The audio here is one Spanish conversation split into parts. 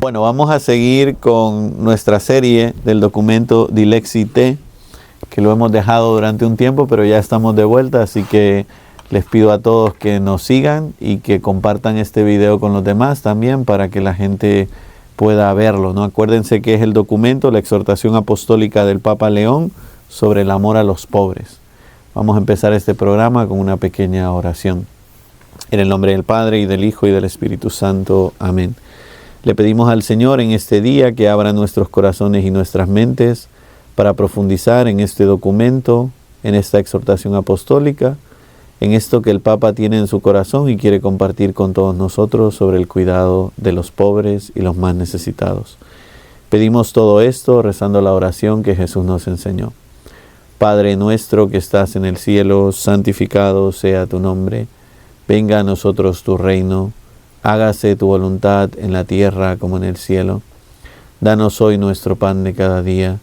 Bueno, vamos a seguir con nuestra serie del documento Dilexi Te, que lo hemos dejado durante un tiempo, pero ya estamos de vuelta, así que les pido a todos que nos sigan y que compartan este video con los demás también para que la gente pueda verlo, ¿no? Acuérdense que es el documento, la exhortación apostólica del Papa León sobre el amor a los pobres. Vamos a empezar este programa con una pequeña oración. En el nombre del Padre, y del Hijo, y del Espíritu Santo. Amén. Le pedimos al Señor en este día que abra nuestros corazones y nuestras mentes para profundizar en este documento, en esta exhortación apostólica, en esto que el Papa tiene en su corazón y quiere compartir con todos nosotros sobre el cuidado de los pobres y los más necesitados. Pedimos todo esto rezando la oración que Jesús nos enseñó. Padre nuestro que estás en el cielo, santificado sea tu nombre. Venga a nosotros tu reino. Hágase tu voluntad en la tierra como en el cielo. Danos hoy nuestro pan de cada día.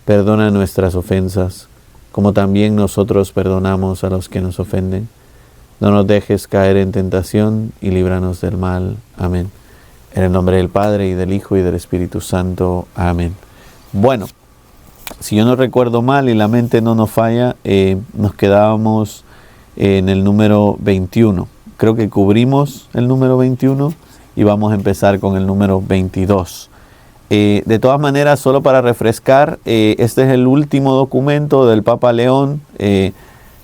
Perdona nuestras ofensas, como también nosotros perdonamos a los que nos ofenden. No nos dejes caer en tentación y líbranos del mal. Amén. En el nombre del Padre, y del Hijo, y del Espíritu Santo. Amén. Bueno, si yo no recuerdo mal y la mente no nos falla, nos quedábamos en el número 21. Creo que cubrimos el número 21 y vamos a empezar con el número 22. De todas maneras, solo para refrescar, este es el último documento del Papa León,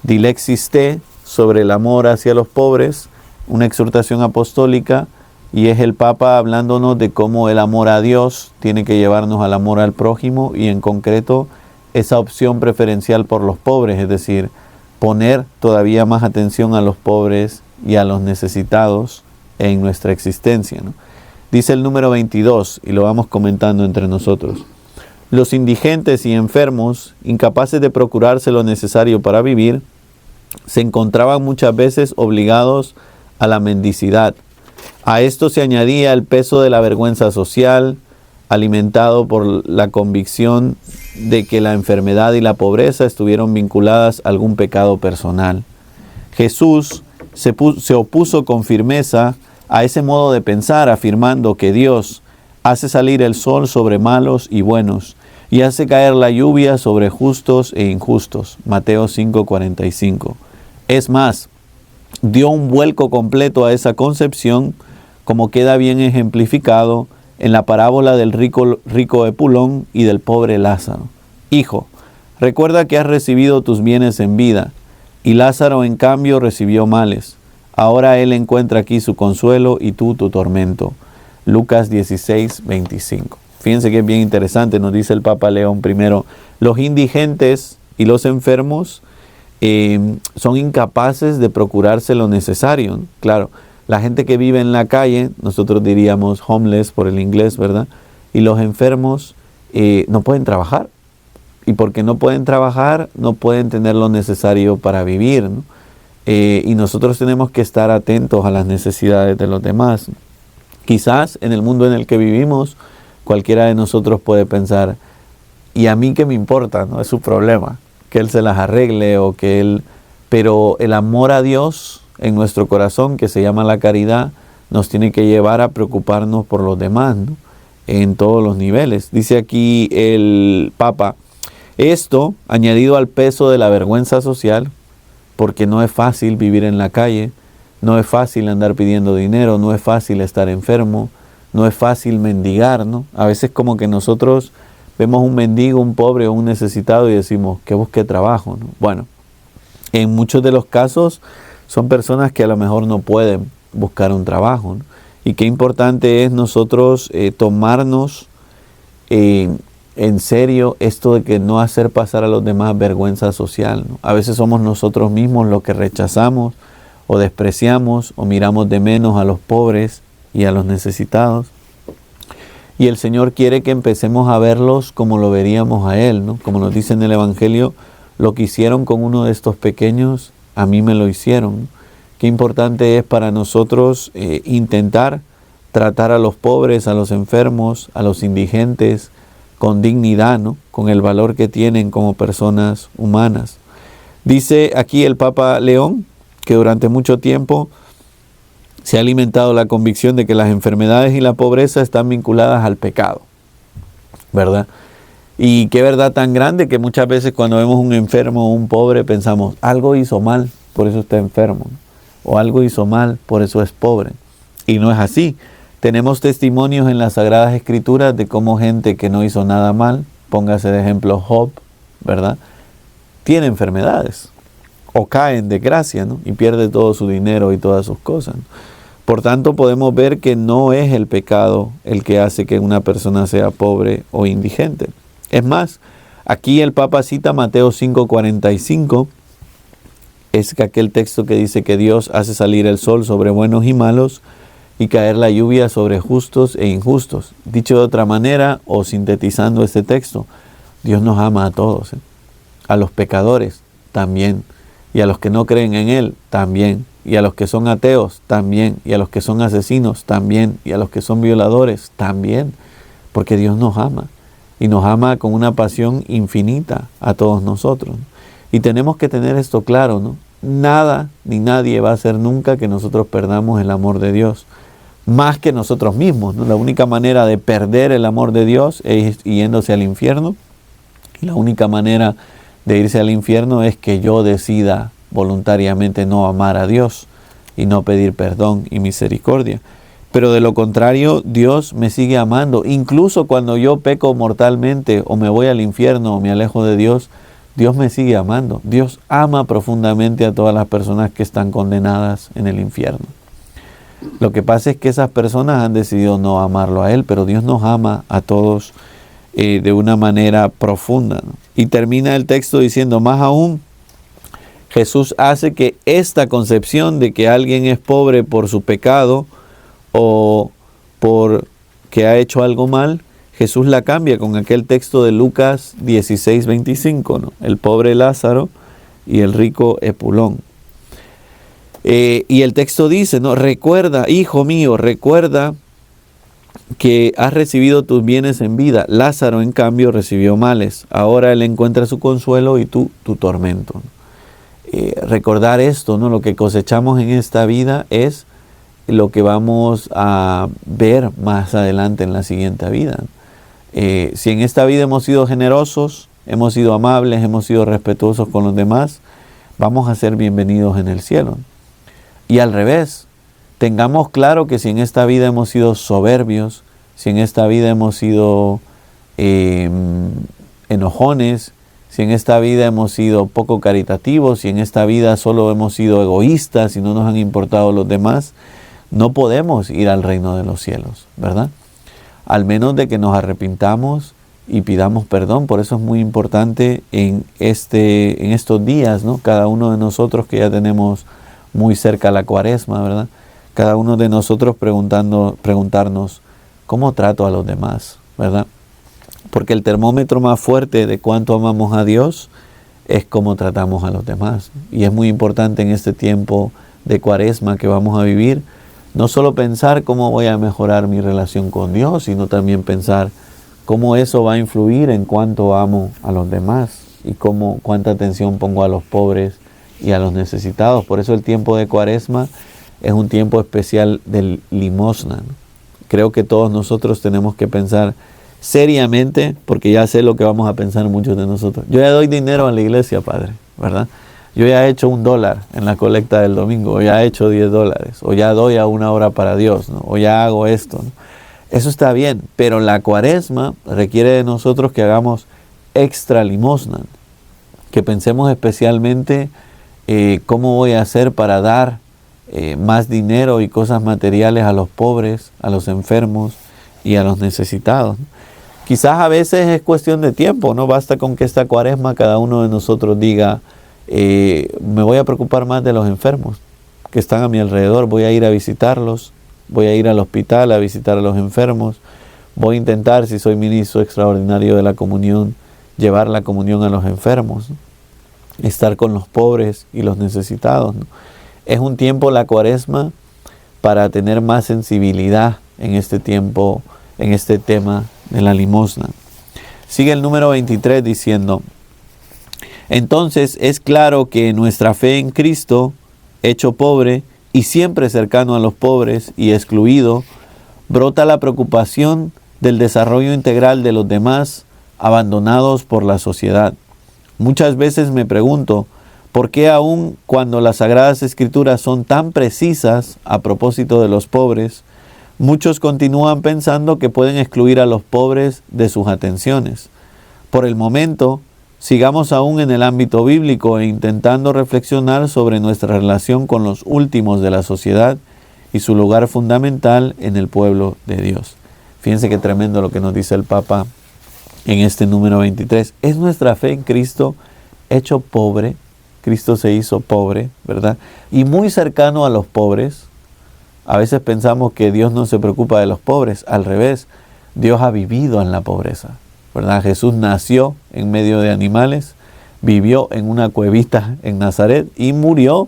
Dilexis Te, sobre el amor hacia los pobres, una exhortación apostólica, y es el Papa hablándonos de cómo el amor a Dios tiene que llevarnos al amor al prójimo, y en concreto esa opción preferencial por los pobres, es decir, poner todavía más atención a los pobres y a los necesitados en nuestra existencia, ¿no? Dice el número 22, y lo vamos comentando entre nosotros. Los indigentes y enfermos, incapaces de procurarse lo necesario para vivir, se encontraban muchas veces obligados a la mendicidad. A esto se añadía el peso de la vergüenza social, alimentado por la convicción de que la enfermedad y la pobreza estuvieron vinculadas a algún pecado personal. Jesús se opuso con firmeza a ese modo de pensar, afirmando que Dios hace salir el sol sobre malos y buenos y hace caer la lluvia sobre justos e injustos. Mateo 5:45. Es más, dio un vuelco completo a esa concepción, como queda bien ejemplificado en la parábola del rico Epulón y del pobre Lázaro. Hijo, recuerda que has recibido tus bienes en vida, y Lázaro en cambio recibió males. Ahora él encuentra aquí su consuelo y tú tu tormento. Lucas 16:25. Fíjense que es bien interesante, nos dice el Papa León primero, los indigentes y los enfermos son incapaces de procurarse lo necesario, ¿no? Claro, la gente que vive en la calle, nosotros diríamos homeless por el inglés, ¿verdad? Y los enfermos no pueden trabajar. Y porque no pueden trabajar, no pueden tener lo necesario para vivir, ¿no? Y nosotros tenemos que estar atentos a las necesidades de los demás. Quizás en el mundo en el que vivimos, cualquiera de nosotros puede pensar, ¿y a mí qué me importa? No es su problema, que Él se las arregle o que Él... Pero el amor a Dios en nuestro corazón, que se llama la caridad, nos tiene que llevar a preocuparnos por los demás, ¿no? En todos los niveles. Dice aquí el Papa, esto, añadido al peso de la vergüenza social, porque no es fácil vivir en la calle, no es fácil andar pidiendo dinero, no es fácil estar enfermo, no es fácil mendigar, ¿no? A veces como que nosotros vemos un mendigo, un pobre o un necesitado y decimos que busque trabajo, ¿no? Bueno, en muchos de los casos son personas que a lo mejor no pueden buscar un trabajo, ¿no? Y qué importante es nosotros tomarnos en serio esto de que no hacer pasar a los demás vergüenza social, ¿no? A veces somos nosotros mismos los que rechazamos o despreciamos o miramos de menos a los pobres y a los necesitados. Y el Señor quiere que empecemos a verlos como lo veríamos a Él, ¿no? Como nos dice en el Evangelio, lo que hicieron con uno de estos pequeños, a mí me lo hicieron. Qué importante es para nosotros intentar tratar a los pobres, a los enfermos, a los indigentes, con dignidad, ¿no? Con el valor que tienen como personas humanas. Dice aquí el Papa León que durante mucho tiempo se ha alimentado la convicción de que las enfermedades y la pobreza están vinculadas al pecado, ¿verdad? Y qué verdad tan grande que muchas veces cuando vemos un enfermo o un pobre pensamos, algo hizo mal, por eso está enfermo, o algo hizo mal, por eso es pobre. Y no es así. Tenemos testimonios en las Sagradas Escrituras de cómo gente que no hizo nada mal, póngase de ejemplo Job, ¿verdad?, tiene enfermedades o cae en desgracia, ¿no?, y pierde todo su dinero y todas sus cosas, ¿no? Por tanto, podemos ver que no es el pecado el que hace que una persona sea pobre o indigente. Es más, aquí el Papa cita Mateo 5:45, es aquel texto que dice que Dios hace salir el sol sobre buenos y malos y caer la lluvia sobre justos e injustos. Dicho de otra manera, o sintetizando este texto, Dios nos ama a todos, a los pecadores también, y a los que no creen en Él también, y a los que son ateos también, y a los que son asesinos también, y a los que son violadores también, porque Dios nos ama, y nos ama con una pasión infinita a todos nosotros. Y tenemos que tener esto claro, ¿no? Nada ni nadie va a hacer nunca que nosotros perdamos el amor de Dios, más que nosotros mismos, ¿no? La única manera de perder el amor de Dios es yéndose al infierno, y la única manera de irse al infierno es que yo decida voluntariamente no amar a Dios y no pedir perdón y misericordia. Pero de lo contrario, Dios me sigue amando. Incluso cuando yo peco mortalmente o me voy al infierno o me alejo de Dios, Dios me sigue amando. Dios ama profundamente a todas las personas que están condenadas en el infierno. Lo que pasa es que esas personas han decidido no amarlo a Él, pero Dios nos ama a todos de una manera profunda, ¿no? Y termina el texto diciendo, más aún, Jesús hace que esta concepción de que alguien es pobre por su pecado o por que ha hecho algo mal, Jesús la cambia con aquel texto de Lucas 16:25, ¿no? El pobre Lázaro y el rico Epulón. Y el texto dice, ¿no? Recuerda, hijo mío, recuerda que has recibido tus bienes en vida. Lázaro, en cambio, recibió males. Ahora él encuentra su consuelo y tú tu tormento. Recordar esto, ¿no? Lo que cosechamos en esta vida es lo que vamos a ver más adelante en la siguiente vida. Si en esta vida hemos sido generosos, hemos sido amables, hemos sido respetuosos con los demás, vamos a ser bienvenidos en el cielo. Y al revés, tengamos claro que si en esta vida hemos sido soberbios, si en esta vida hemos sido enojones, si en esta vida hemos sido poco caritativos, si en esta vida solo hemos sido egoístas y no nos han importado los demás, no podemos ir al reino de los cielos, ¿verdad? Al menos de que nos arrepintamos y pidamos perdón. Por eso es muy importante en estos días, ¿no? Cada uno de nosotros que ya tenemos muy cerca la Cuaresma, ¿verdad? Cada uno de nosotros preguntarnos, ¿cómo trato a los demás? ¿Verdad? Porque el termómetro más fuerte de cuánto amamos a Dios es cómo tratamos a los demás. Y es muy importante en este tiempo de Cuaresma que vamos a vivir, no solo pensar cómo voy a mejorar mi relación con Dios, sino también pensar cómo eso va a influir en cuánto amo a los demás y cuánta atención pongo a los pobres y a los necesitados. Por eso el tiempo de Cuaresma es un tiempo especial de limosna, ¿no? Creo que todos nosotros tenemos que pensar seriamente, porque ya sé lo que vamos a pensar muchos de nosotros. Yo ya doy dinero a la iglesia, Padre, ¿verdad? Yo ya he hecho $1 en la colecta del domingo, o ya he hecho $10, o ya doy a 1 hora para Dios, ¿no? O ya hago esto, ¿no? Eso está bien, pero la Cuaresma requiere de nosotros que hagamos extra limosna, que pensemos especialmente cómo voy a hacer para dar más dinero y cosas materiales a los pobres, a los enfermos y a los necesitados. Quizás a veces es cuestión de tiempo, no basta con que esta Cuaresma cada uno de nosotros diga, me voy a preocupar más de los enfermos que están a mi alrededor, voy a ir a visitarlos, voy a ir al hospital a visitar a los enfermos, voy a intentar, si soy ministro extraordinario de la comunión, llevar la comunión a los enfermos, ¿no? Estar con los pobres y los necesitados, ¿no? Es un tiempo, la Cuaresma, para tener más sensibilidad en este tiempo, en este tema de la limosna. Sigue el número 23 diciendo, entonces es claro que nuestra fe en Cristo, hecho pobre, y siempre cercano a los pobres y excluido, brota la preocupación del desarrollo integral de los demás abandonados por la sociedad. Muchas veces me pregunto, ¿por qué aun cuando las Sagradas Escrituras son tan precisas a propósito de los pobres, muchos continúan pensando que pueden excluir a los pobres de sus atenciones? Por el momento, sigamos aún en el ámbito bíblico e intentando reflexionar sobre nuestra relación con los últimos de la sociedad y su lugar fundamental en el pueblo de Dios. Fíjense qué tremendo lo que nos dice el Papa en este número 23. Es nuestra fe en Cristo hecho pobre. Cristo se hizo pobre, ¿verdad? Y muy cercano a los pobres. A veces pensamos que Dios no se preocupa de los pobres. Al revés, Dios ha vivido en la pobreza, ¿verdad? Jesús nació en medio de animales, vivió en una cuevita en Nazaret y murió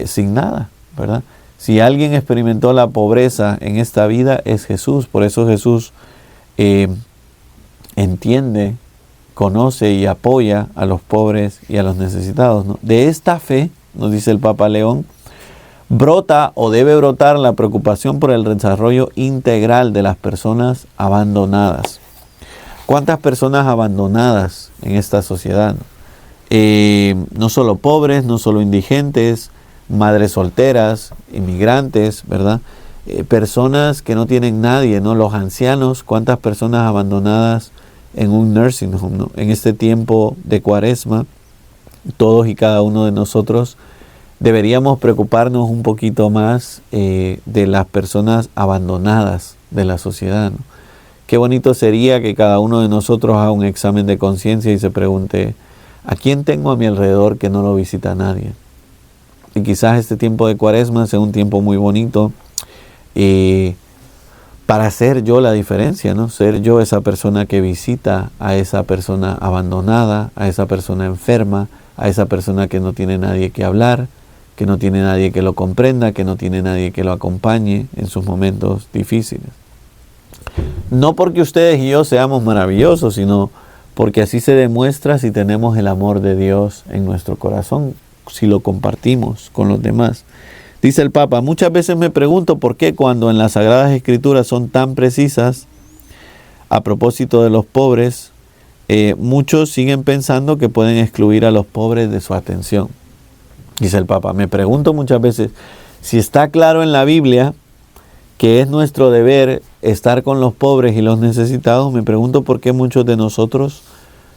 sin nada, ¿verdad? Si alguien experimentó la pobreza en esta vida es Jesús. Por eso Jesús entiende, conoce y apoya a los pobres y a los necesitados, ¿no? De esta fe, nos dice el Papa León, brota o debe brotar la preocupación por el desarrollo integral de las personas abandonadas. ¿Cuántas personas abandonadas en esta sociedad? No solo pobres, no solo indigentes, madres solteras, inmigrantes, ¿verdad? Personas que no tienen nadie, ¿no? Los ancianos, ¿cuántas personas abandonadas en un nursing home, ¿no? En este tiempo de Cuaresma, todos y cada uno de nosotros deberíamos preocuparnos un poquito más de las personas abandonadas de la sociedad, ¿no? Qué bonito sería que cada uno de nosotros haga un examen de conciencia y se pregunte, ¿a quién tengo a mi alrededor que no lo visita nadie? Y quizás este tiempo de Cuaresma sea un tiempo muy bonito para hacer yo la diferencia, ¿no? Ser yo esa persona que visita a esa persona abandonada, a esa persona enferma, a esa persona que no tiene nadie que hablar, que no tiene nadie que lo comprenda, que no tiene nadie que lo acompañe en sus momentos difíciles. No porque ustedes y yo seamos maravillosos, sino porque así se demuestra si tenemos el amor de Dios en nuestro corazón, si lo compartimos con los demás. Dice el Papa, muchas veces me pregunto por qué cuando en las Sagradas Escrituras son tan precisas a propósito de los pobres, muchos siguen pensando que pueden excluir a los pobres de su atención. Dice el Papa, me pregunto muchas veces, si está claro en la Biblia que es nuestro deber estar con los pobres y los necesitados, me pregunto por qué muchos de nosotros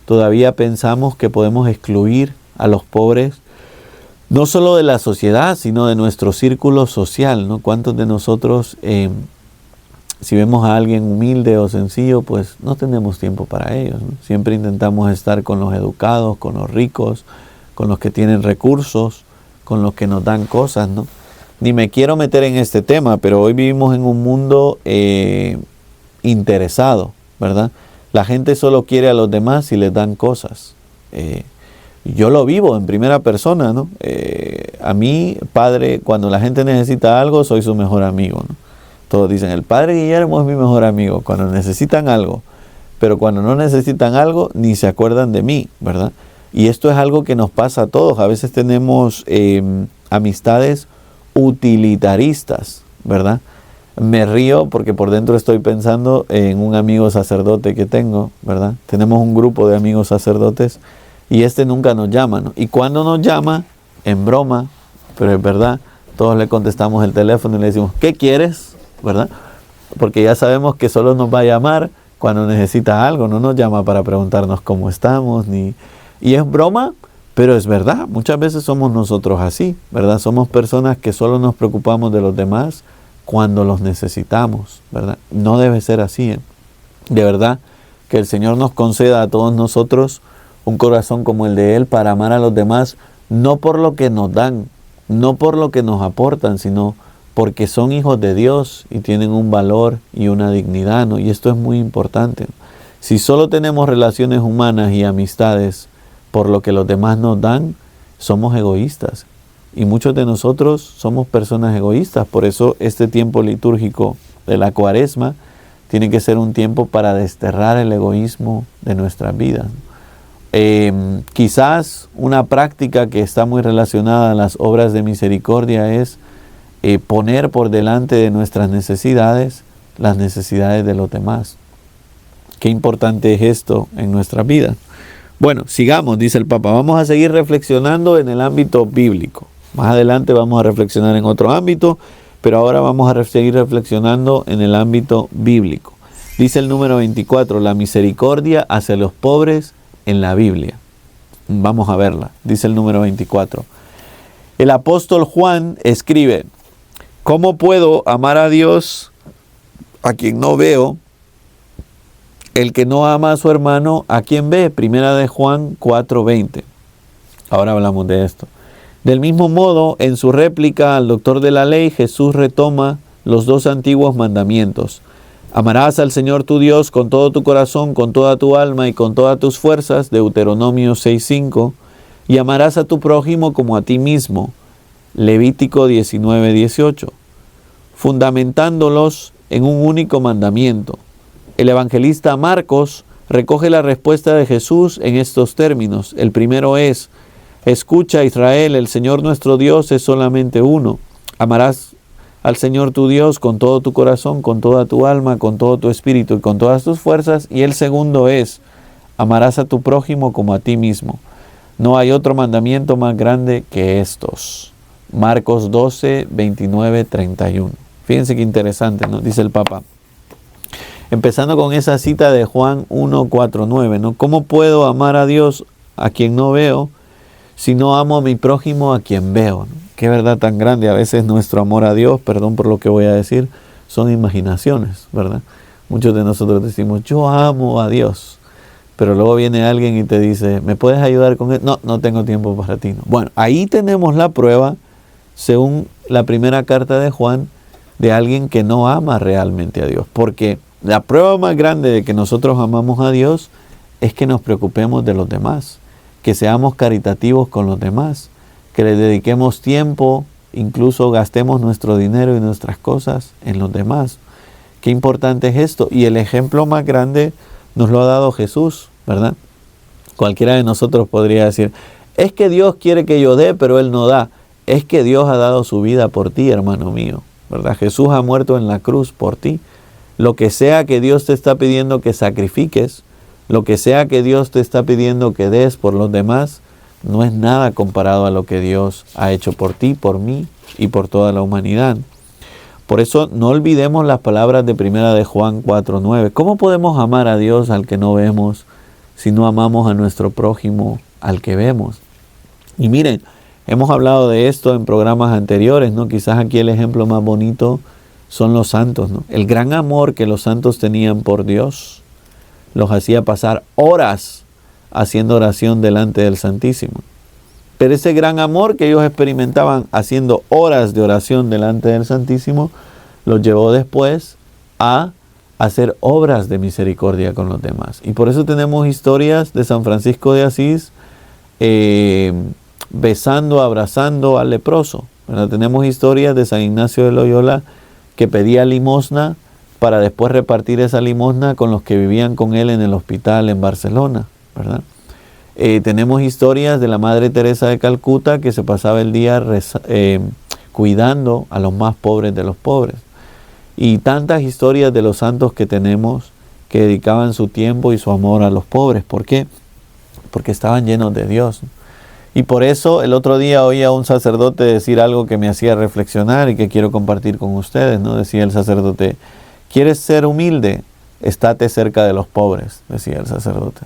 todavía pensamos que podemos excluir a los pobres, no solo de la sociedad, sino de nuestro círculo social, ¿no? ¿Cuántos de nosotros, si vemos a alguien humilde o sencillo, pues no tenemos tiempo para ellos, ¿no? Siempre intentamos estar con los educados, con los ricos, con los que tienen recursos, con los que nos dan cosas, ¿no? Ni me quiero meter en este tema, pero hoy vivimos en un mundo interesado, ¿verdad? La gente solo quiere a los demás si les dan cosas. Yo lo vivo en primera persona, ¿no? A mí, padre, cuando la gente necesita algo, soy su mejor amigo, ¿no? Todos dicen, el padre Guillermo es mi mejor amigo cuando necesitan algo, pero cuando no necesitan algo, ni se acuerdan de mí, ¿verdad? Y esto es algo que nos pasa a todos. A veces tenemos amistades utilitaristas, ¿verdad? Me río porque por dentro estoy pensando en un amigo sacerdote que tengo, ¿verdad? Tenemos un grupo de amigos sacerdotes y nunca nos llama, ¿no? Y cuando nos llama, en broma, pero es verdad, todos le contestamos el teléfono y le decimos, ¿qué quieres? ¿Verdad? Porque ya sabemos que solo nos va a llamar cuando necesita algo, no nos llama para preguntarnos cómo estamos, y es broma, pero es verdad, muchas veces somos nosotros así, ¿verdad? Somos personas que solo nos preocupamos de los demás cuando los necesitamos, ¿verdad? No debe ser así, ¿eh? De verdad, que el Señor nos conceda a todos nosotros un corazón como el de Él para amar a los demás, no por lo que nos dan, no por lo que nos aportan, sino porque son hijos de Dios y tienen un valor y una dignidad, ¿no? Y esto es muy importante. Si solo tenemos relaciones humanas y amistades por lo que los demás nos dan, somos egoístas. Y muchos de nosotros somos personas egoístas. Por eso este tiempo litúrgico de la Cuaresma tiene que ser un tiempo para desterrar el egoísmo de nuestras vidas. Quizás una práctica que está muy relacionada a las obras de misericordia es poner por delante de nuestras necesidades las necesidades de los demás. Qué importante es esto en nuestra vida. Bueno, sigamos, dice el Papa. Vamos a seguir reflexionando en el ámbito bíblico. Más adelante vamos a reflexionar en otro ámbito, pero ahora vamos a seguir reflexionando en el ámbito bíblico. Dice el número 24, la misericordia hacia los pobres en la Biblia. Vamos a verla. Dice el número 24. El apóstol Juan escribe: ¿cómo puedo amar a Dios a quien no veo? El que no ama a su hermano, ¿a quien ve? Primera de Juan 4:20. Ahora hablamos de esto. Del mismo modo, en su réplica al doctor de la ley, Jesús retoma los dos antiguos mandamientos. Amarás al Señor tu Dios con todo tu corazón, con toda tu alma y con todas tus fuerzas, Deuteronomio 6:5, y amarás a tu prójimo como a ti mismo, Levítico 19:18, fundamentándolos en un único mandamiento. El evangelista Marcos recoge la respuesta de Jesús en estos términos. El primero es: escucha, Israel, el Señor nuestro Dios es solamente uno. Amarás al Señor tu Dios con todo tu corazón, con toda tu alma, con todo tu espíritu y con todas tus fuerzas. Y el segundo es: amarás a tu prójimo como a ti mismo. No hay otro mandamiento más grande que estos. Marcos 12, 29, 31. Fíjense qué interesante, ¿no? Dice el Papa. Empezando con esa cita de Juan 1, 4, 9, ¿no? ¿Cómo puedo amar a Dios a quien no veo si no amo a mi prójimo a quien veo? ¿No? Qué verdad tan grande. A veces nuestro amor a Dios, perdón por lo que voy a decir, son imaginaciones, ¿verdad? Muchos de nosotros decimos, yo amo a Dios. Pero luego viene alguien y te dice, ¿me puedes ayudar con él? No, no tengo tiempo para ti. No. Bueno, ahí tenemos la prueba, según la primera carta de Juan, de alguien que no ama realmente a Dios. Porque la prueba más grande de que nosotros amamos a Dios es que nos preocupemos de los demás, que seamos caritativos con los demás, que le dediquemos tiempo, incluso gastemos nuestro dinero y nuestras cosas en los demás. Qué importante es esto. Y el ejemplo más grande nos lo ha dado Jesús, ¿verdad? Cualquiera de nosotros podría decir, es que Dios quiere que yo dé, pero Él no da. Es que Dios ha dado su vida por ti, hermano mío, ¿verdad? Jesús ha muerto en la cruz por ti. Lo que sea que Dios te está pidiendo que sacrifiques, lo que sea que Dios te está pidiendo que des por los demás, no es nada comparado a lo que Dios ha hecho por ti, por mí y por toda la humanidad. Por eso no olvidemos las palabras de primera de Juan 4:9. ¿Cómo podemos amar a Dios al que no vemos si no amamos a nuestro prójimo al que vemos? Y miren, hemos hablado de esto en programas anteriores, ¿no? Quizás aquí el ejemplo más bonito son los santos, ¿no? El gran amor que los santos tenían por Dios los hacía pasar horas haciendo oración delante del Santísimo. Pero ese gran amor que ellos experimentaban haciendo horas de oración delante del Santísimo los llevó después a hacer obras de misericordia con los demás. Y por eso tenemos historias de San Francisco de Asís besando, abrazando al leproso, ¿verdad? Tenemos historias de San Ignacio de Loyola que pedía limosna para después repartir esa limosna con los que vivían con él en el hospital en Barcelona, ¿verdad? Tenemos historias de la Madre Teresa de Calcuta que se pasaba el día cuidando a los más pobres de los pobres. Y tantas historias de los santos que tenemos que dedicaban su tiempo y su amor a los pobres. ¿Por qué? Porque estaban llenos de Dios. Y por eso el otro día oí a un sacerdote decir algo que me hacía reflexionar y que quiero compartir con ustedes, ¿no? Decía el sacerdote, ¿quieres ser humilde? Estate cerca de los pobres, decía el sacerdote.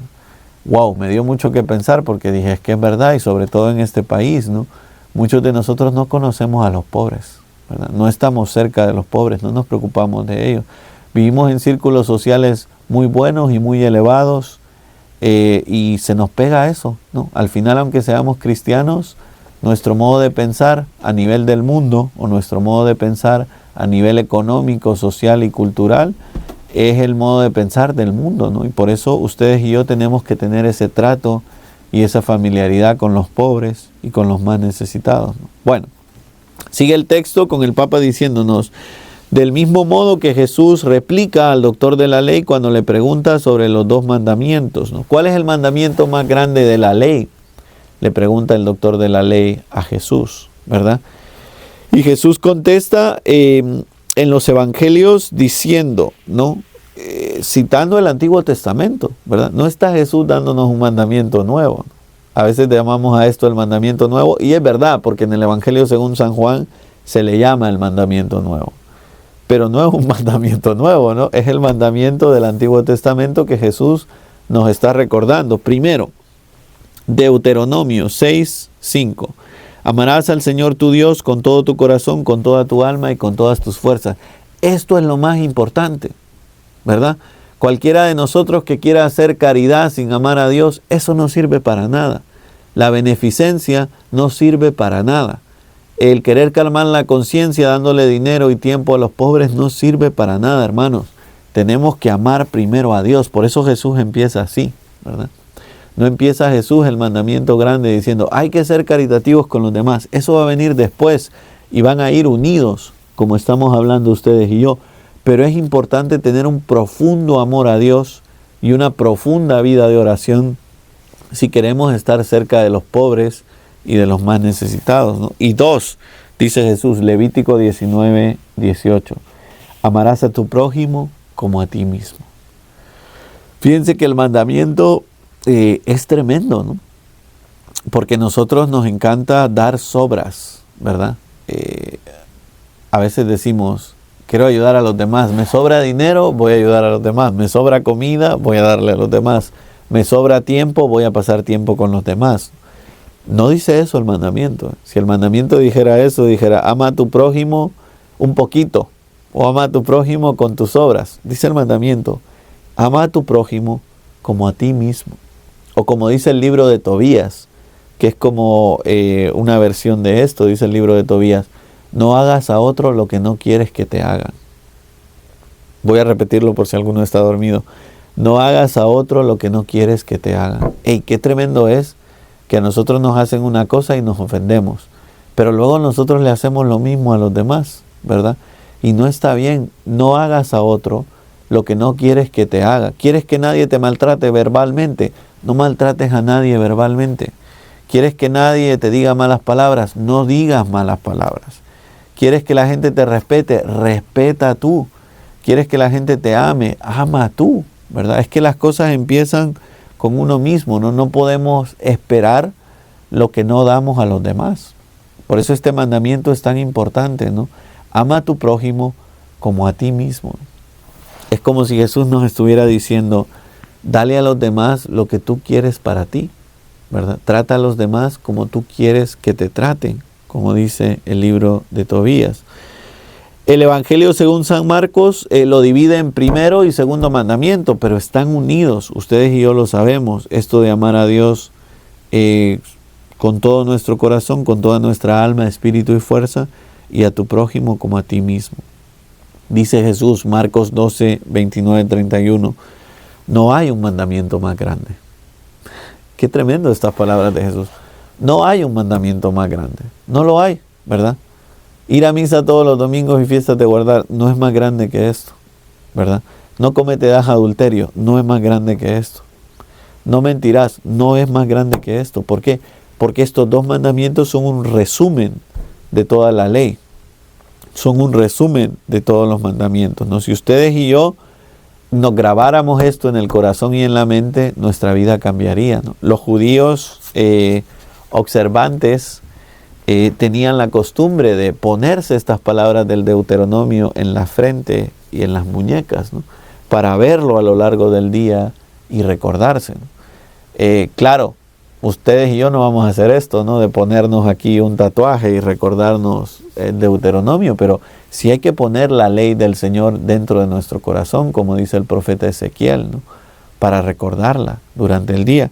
Wow, me dio mucho que pensar porque dije, es que es verdad, y sobre todo en este país, ¿no? Muchos de nosotros no conocemos a los pobres, ¿verdad? No estamos cerca de los pobres, no nos preocupamos de ellos. Vivimos en círculos sociales muy buenos y muy elevados, y se nos pega eso, ¿no? Al final, aunque seamos cristianos, nuestro modo de pensar a nivel del mundo, o nuestro modo de pensar a nivel económico, social y cultural, es el modo de pensar del mundo, ¿no? Y por eso ustedes y yo tenemos que tener ese trato y esa familiaridad con los pobres y con los más necesitados, ¿no? Bueno, sigue el texto con el Papa diciéndonos, del mismo modo que Jesús replica al doctor de la ley cuando le pregunta sobre los dos mandamientos, ¿no? ¿Cuál es el mandamiento más grande de la ley? Le pregunta el doctor de la ley a Jesús, ¿verdad? Y Jesús contesta en los evangelios diciendo, ¿no? Citando el Antiguo Testamento, ¿verdad? No está Jesús dándonos un mandamiento nuevo. A veces llamamos a esto el mandamiento nuevo, y es verdad, porque en el Evangelio según San Juan se le llama el mandamiento nuevo. Pero no es un mandamiento nuevo, ¿no? Es el mandamiento del Antiguo Testamento que Jesús nos está recordando. Primero, Deuteronomio 6:5. Amarás al Señor tu Dios con todo tu corazón, con toda tu alma y con todas tus fuerzas. Esto es lo más importante, ¿verdad? Cualquiera de nosotros que quiera hacer caridad sin amar a Dios, eso no sirve para nada. La beneficencia no sirve para nada. El querer calmar la conciencia dándole dinero y tiempo a los pobres no sirve para nada, hermanos. Tenemos que amar primero a Dios. Por eso Jesús empieza así, ¿verdad? No empieza Jesús el mandamiento grande diciendo, hay que ser caritativos con los demás. Eso va a venir después y van a ir unidos, como estamos hablando ustedes y yo. Pero es importante tener un profundo amor a Dios y una profunda vida de oración si queremos estar cerca de los pobres y de los más necesitados, ¿no? Y 2, dice Jesús, Levítico 19:18, amarás a tu prójimo como a ti mismo. Fíjense que el mandamiento es tremendo, ¿no? Porque nosotros nos encanta dar sobras, ¿verdad? A veces decimos, quiero ayudar a los demás. Me sobra dinero, voy a ayudar a los demás. Me sobra comida, voy a darle a los demás. Me sobra tiempo, voy a pasar tiempo con los demás. No dice eso el mandamiento. Si el mandamiento dijera eso, dijera, ama a tu prójimo un poquito, o ama a tu prójimo con tus obras. Dice el mandamiento, ama a tu prójimo como a ti mismo. O como dice el libro de Tobías, que es como una versión de esto, dice el libro de Tobías, no hagas a otro lo que no quieres que te hagan. Voy a repetirlo por si alguno está dormido. No hagas a otro lo que no quieres que te hagan. ¡Ey, qué tremendo es que a nosotros nos hacen una cosa y nos ofendemos! Pero luego nosotros le hacemos lo mismo a los demás, ¿verdad? Y no está bien. No hagas a otro lo que no quieres que te haga. ¿Quieres que nadie te maltrate verbalmente? No maltrates a nadie verbalmente. ¿Quieres que nadie te diga malas palabras? No digas malas palabras. ¿Quieres que la gente te respete? Respeta tú. ¿Quieres que la gente te ame? Ama tú, ¿verdad? Es que las cosas empiezan con uno mismo, ¿no? No podemos esperar lo que no damos a los demás. Por eso este mandamiento es tan importante, ¿no? Ama a tu prójimo como a ti mismo. Es como si Jesús nos estuviera diciendo, dale a los demás lo que tú quieres para ti, ¿verdad? Trata a los demás como tú quieres que te traten, como dice el libro de Tobías. El Evangelio según San Marcos lo divide en primero y segundo mandamiento, pero están unidos. Ustedes y yo lo sabemos, esto de amar a Dios con todo nuestro corazón, con toda nuestra alma, espíritu y fuerza, y a tu prójimo como a ti mismo. Dice Jesús, Marcos 12, 29, 31, no hay un mandamiento más grande. Qué tremendo estas palabras de Jesús. No hay un mandamiento más grande. No lo hay, ¿verdad? Ir a misa todos los domingos y fiestas de guardar no es más grande que esto, ¿verdad? No cometerás adulterio, no es más grande que esto. No mentirás, no es más grande que esto. ¿Por qué? Porque estos dos mandamientos son un resumen de toda la ley. Son un resumen de todos los mandamientos, ¿no? Si ustedes y yo nos grabáramos esto en el corazón y en la mente, nuestra vida cambiaría, ¿no? Los judíos observantes tenían la costumbre de ponerse estas palabras del Deuteronomio en la frente y en las muñecas, ¿no? Para verlo a lo largo del día y recordarse, ¿no? Claro, ustedes y yo no vamos a hacer esto, ¿no? De ponernos aquí un tatuaje y recordarnos el Deuteronomio, pero sí hay que poner la ley del Señor dentro de nuestro corazón, como dice el profeta Ezequiel, ¿no? Para recordarla durante el día,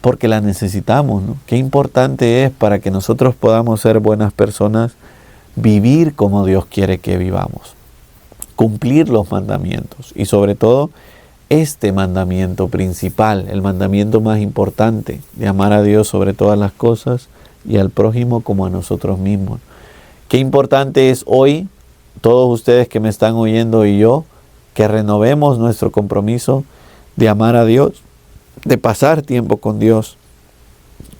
porque la necesitamos, ¿no? Qué importante es para que nosotros podamos ser buenas personas, vivir como Dios quiere que vivamos, cumplir los mandamientos y sobre todo este mandamiento principal, el mandamiento más importante, de amar a Dios sobre todas las cosas y al prójimo como a nosotros mismos. Qué importante es hoy, todos ustedes que me están oyendo y yo, que renovemos nuestro compromiso de amar a Dios, de pasar tiempo con Dios,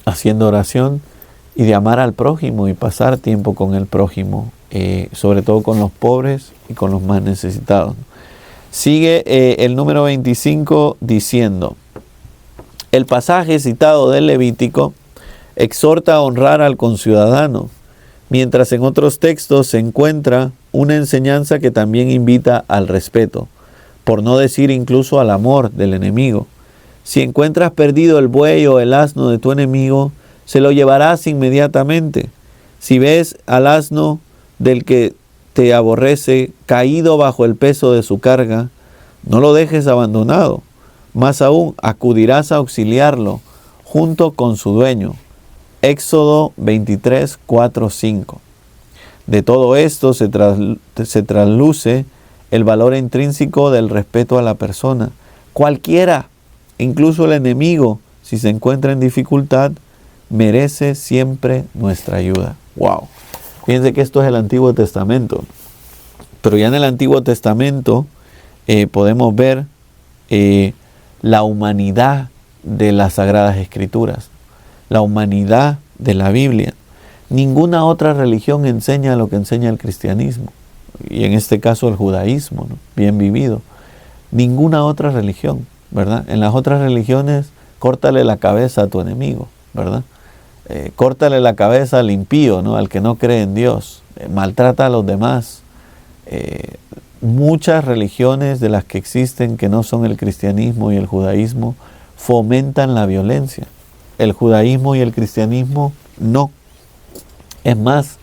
haciendo oración y de amar al prójimo y pasar tiempo con el prójimo, sobre todo con los pobres y con los más necesitados. Sigue el número 25 diciendo, el pasaje citado del Levítico exhorta a honrar al conciudadano, mientras en otros textos se encuentra una enseñanza que también invita al respeto, por no decir incluso al amor del enemigo. Si encuentras perdido el buey o el asno de tu enemigo, se lo llevarás inmediatamente. Si ves al asno del que te aborrece caído bajo el peso de su carga, no lo dejes abandonado. Más aún, acudirás a auxiliarlo junto con su dueño. Éxodo 23, 4, 5. De todo esto se trasluce el valor intrínseco del respeto a la persona. Cualquiera, incluso el enemigo, si se encuentra en dificultad, merece siempre nuestra ayuda. ¡Wow! Fíjense que esto es el Antiguo Testamento. Pero ya en el Antiguo Testamento podemos ver la humanidad de las Sagradas Escrituras, la humanidad de la Biblia. Ninguna otra religión enseña lo que enseña el cristianismo, y en este caso el judaísmo, ¿no? Bien vivido. Ninguna otra religión, ¿verdad? En las otras religiones, córtale la cabeza a tu enemigo, ¿verdad? Córtale la cabeza al impío, ¿no? Al que no cree en Dios. Maltrata a los demás. Muchas religiones de las que existen, que no son el cristianismo y el judaísmo, fomentan la violencia. El judaísmo y el cristianismo no. Es más,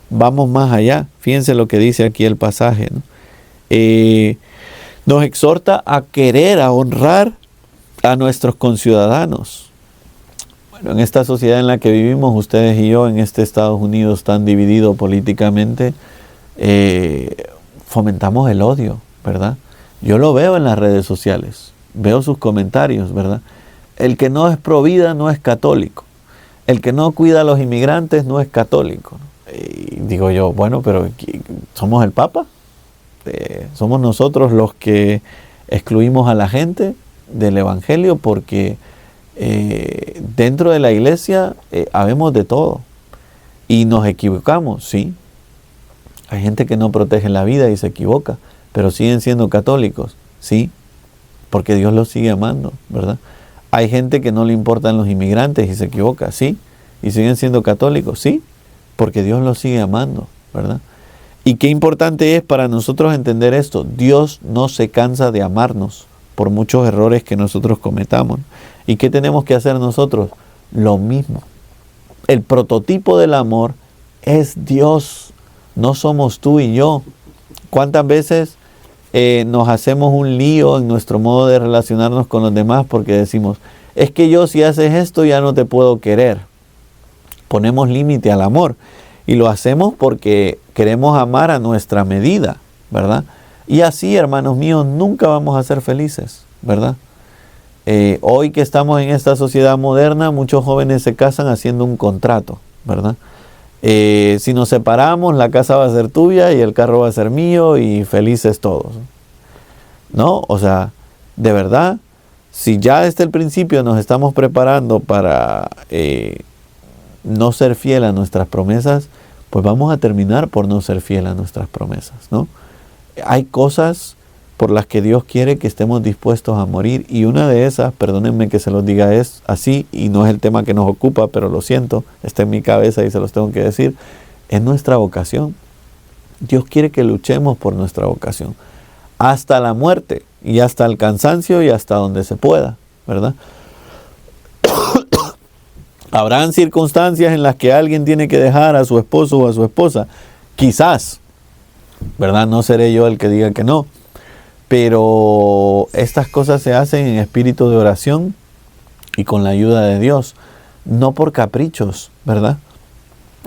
vamos más allá. Fíjense lo que dice aquí el pasaje, ¿no? Nos exhorta a querer, a honrar a nuestros conciudadanos. Bueno, en esta sociedad en la que vivimos, ustedes y yo, en este Estados Unidos tan dividido políticamente, fomentamos el odio, ¿verdad? Yo lo veo en las redes sociales, veo sus comentarios, ¿verdad? El que no es pro vida no es católico. El que no cuida a los inmigrantes no es católico. Y digo yo, bueno, pero ¿somos el Papa? ¿Somos nosotros los que excluimos a la gente del Evangelio? Porque dentro de la iglesia habemos de todo. Y nos equivocamos, sí. Hay gente que no protege la vida y se equivoca, pero siguen siendo católicos, sí, porque Dios los sigue amando, ¿verdad? Hay gente que no le importan los inmigrantes y se equivoca, sí, y siguen siendo católicos, sí, porque Dios los sigue amando, ¿verdad? Y qué importante es para nosotros entender esto: Dios no se cansa de amarnos por muchos errores que nosotros cometamos. ¿Y qué tenemos que hacer nosotros? Lo mismo. El prototipo del amor es Dios. No somos tú y yo. ¿Cuántas veces nos hacemos un lío en nuestro modo de relacionarnos con los demás porque decimos, es que yo si haces esto ya no te puedo querer? Ponemos límite al amor y lo hacemos porque queremos amar a nuestra medida, ¿verdad? Y así, hermanos míos, nunca vamos a ser felices, ¿verdad? Hoy que estamos en esta sociedad moderna, muchos jóvenes se casan haciendo un contrato, ¿verdad? Si nos separamos, la casa va a ser tuya y el carro va a ser mío y felices todos, ¿no? O sea, de verdad, si ya desde el principio nos estamos preparando para no ser fiel a nuestras promesas, pues vamos a terminar por no ser fiel a nuestras promesas, ¿no? Hay cosas por las que Dios quiere que estemos dispuestos a morir, y una de esas, perdónenme que se los diga, es así, y no es el tema que nos ocupa, pero lo siento, está en mi cabeza y se los tengo que decir, es nuestra vocación. Dios quiere que luchemos por nuestra vocación, hasta la muerte, y hasta el cansancio, y hasta donde se pueda, ¿verdad? Habrán circunstancias en las que alguien tiene que dejar a su esposo o a su esposa, quizás, ¿verdad? No seré yo el que diga que no. Pero estas cosas se hacen en espíritu de oración y con la ayuda de Dios, no por caprichos, ¿verdad?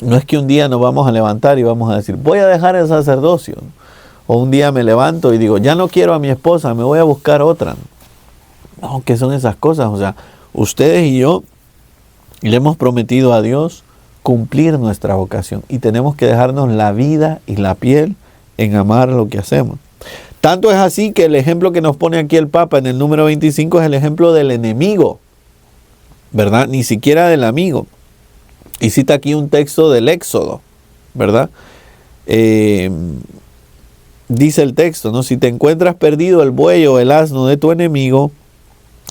No es que un día nos vamos a levantar y vamos a decir, voy a dejar el sacerdocio. O un día me levanto y digo, ya no quiero a mi esposa, me voy a buscar otra. No, ¿qué son esas cosas? O sea, ustedes y yo le hemos prometido a Dios cumplir nuestra vocación. Y tenemos que dejarnos la vida y la piel en amar lo que hacemos. Tanto es así que el ejemplo que nos pone aquí el Papa en el número 25 es el ejemplo del enemigo, ¿verdad? Ni siquiera del amigo. Y cita aquí un texto del Éxodo, ¿verdad? Dice el texto, ¿no? Si te encuentras perdido el buey o el asno de tu enemigo,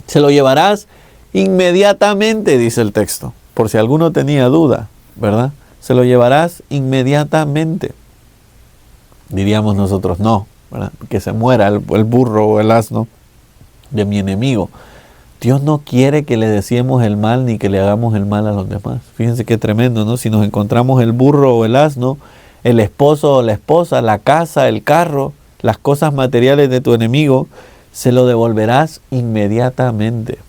se lo llevarás inmediatamente, dice el texto. Por si alguno tenía duda, ¿verdad? Se lo llevarás inmediatamente. Diríamos nosotros, no, ¿verdad? Que se muera el burro o el asno de mi enemigo. Dios no quiere que le deseemos el mal ni que le hagamos el mal a los demás. Fíjense qué tremendo, ¿no? Si nos encontramos el burro o el asno, el esposo o la esposa, la casa, el carro, las cosas materiales de tu enemigo, se lo devolverás inmediatamente,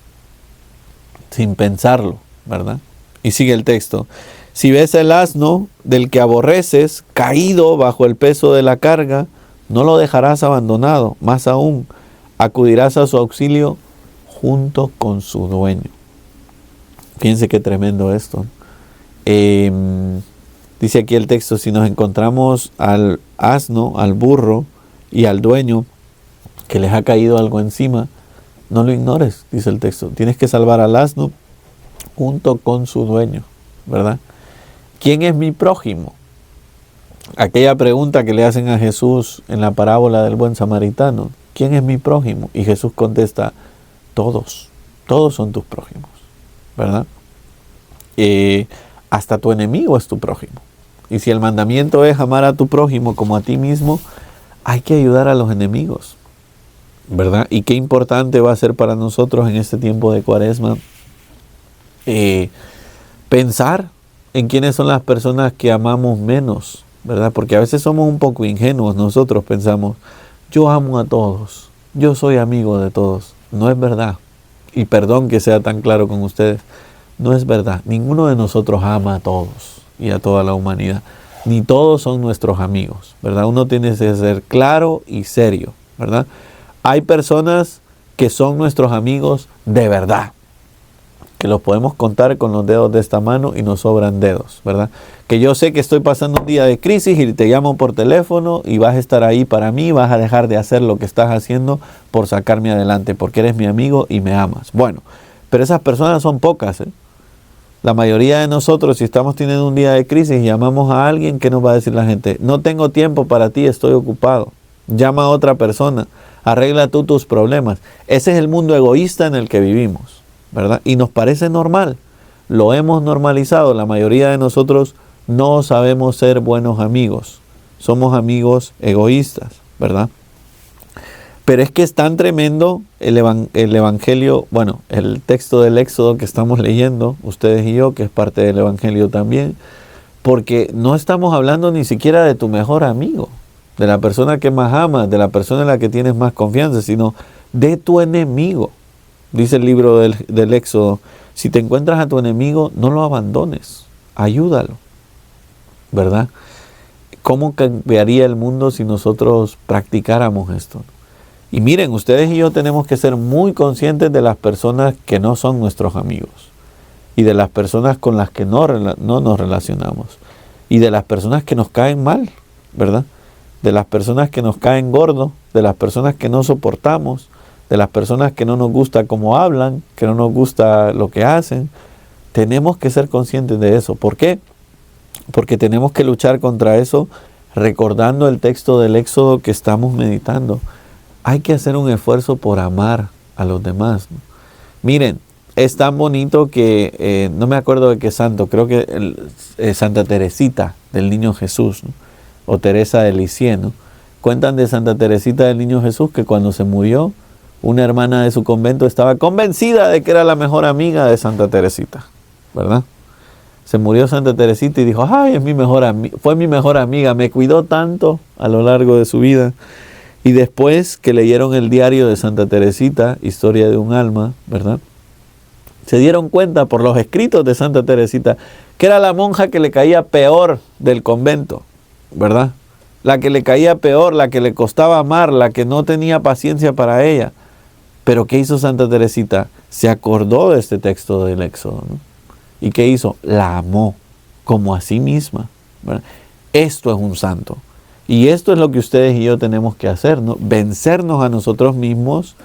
sin pensarlo, ¿verdad? Y sigue el texto. Si ves el asno del que aborreces caído bajo el peso de la carga, no lo dejarás abandonado, más aún, acudirás a su auxilio junto con su dueño. Fíjense qué tremendo esto. Dice aquí el texto, si nos encontramos al asno, al burro y al dueño que les ha caído algo encima, no lo ignores, dice el texto. Tienes que salvar al asno junto con su dueño, ¿verdad? ¿Quién es mi prójimo? Aquella pregunta que le hacen a Jesús en la parábola del buen samaritano. ¿Quién es mi prójimo? Y Jesús contesta, todos son tus prójimos, ¿verdad? Hasta tu enemigo es tu prójimo. Y si el mandamiento es amar a tu prójimo como a ti mismo, hay que ayudar a los enemigos, ¿verdad? Y qué importante va a ser para nosotros en este tiempo de Cuaresma pensar en quiénes son las personas que amamos menos, ¿verdad? Porque a veces somos un poco ingenuos nosotros, pensamos, yo amo a todos, yo soy amigo de todos. No es verdad. Y perdón que sea tan claro con ustedes, no es verdad. Ninguno de nosotros ama a todos y a toda la humanidad. Ni todos son nuestros amigos, ¿verdad? Uno tiene que ser claro y serio, ¿verdad? Hay personas que son nuestros amigos de verdad, que los podemos contar con los dedos de esta mano y nos sobran dedos, ¿verdad? Que yo sé que estoy pasando un día de crisis y te llamo por teléfono y vas a estar ahí para mí, vas a dejar de hacer lo que estás haciendo por sacarme adelante, porque eres mi amigo y me amas. Bueno, pero esas personas son pocas, ¿eh? La mayoría de nosotros, si estamos teniendo un día de crisis y llamamos a alguien, ¿qué nos va a decir la gente? No tengo tiempo para ti, estoy ocupado. Llama a otra persona, arregla tú tus problemas. Ese es el mundo egoísta en el que vivimos, ¿verdad? Y nos parece normal, lo hemos normalizado. La mayoría de nosotros no sabemos ser buenos amigos, somos amigos egoístas, ¿verdad? Pero es que es tan tremendo el Evangelio, bueno, el texto del Éxodo que estamos leyendo, ustedes y yo, que es parte del Evangelio también, porque no estamos hablando ni siquiera de tu mejor amigo, de la persona que más amas, de la persona en la que tienes más confianza, sino de tu enemigo. Dice el libro del Éxodo, si te encuentras a tu enemigo, no lo abandones, ayúdalo, ¿verdad? ¿Cómo cambiaría el mundo si nosotros practicáramos esto? Y miren, ustedes y yo tenemos que ser muy conscientes de las personas que no son nuestros amigos y de las personas con las que no nos relacionamos y de las personas que nos caen mal, ¿verdad? De las personas que nos caen gordos, de las personas que no soportamos, de las personas que no nos gusta cómo hablan, que no nos gusta lo que hacen. Tenemos que ser conscientes de eso. ¿Por qué? Porque tenemos que luchar contra eso recordando el texto del Éxodo que estamos meditando. Hay que hacer un esfuerzo por amar a los demás, ¿no? Miren, es tan bonito que, no me acuerdo de qué santo, creo que Santa Teresita del Niño Jesús, ¿no? O Teresa de Lisieux, ¿no? Cuentan de Santa Teresita del Niño Jesús que cuando se murió, una hermana de su convento estaba convencida de que era la mejor amiga de Santa Teresita, ¿verdad? Se murió Santa Teresita y dijo, ay, fue mi mejor amiga, me cuidó tanto a lo largo de su vida. Y después que leyeron el diario de Santa Teresita, Historia de un alma, ¿verdad? Se dieron cuenta por los escritos de Santa Teresita que era la monja que le caía peor del convento, ¿verdad? La que le caía peor, la que le costaba amar, la que no tenía paciencia para ella. Pero ¿qué hizo Santa Teresita? Se acordó de este texto del Éxodo, ¿no? ¿Y qué hizo? La amó como a sí misma, ¿verdad? Esto es un santo. Y esto es lo que ustedes y yo tenemos que hacer, ¿no? Vencernos a nosotros mismos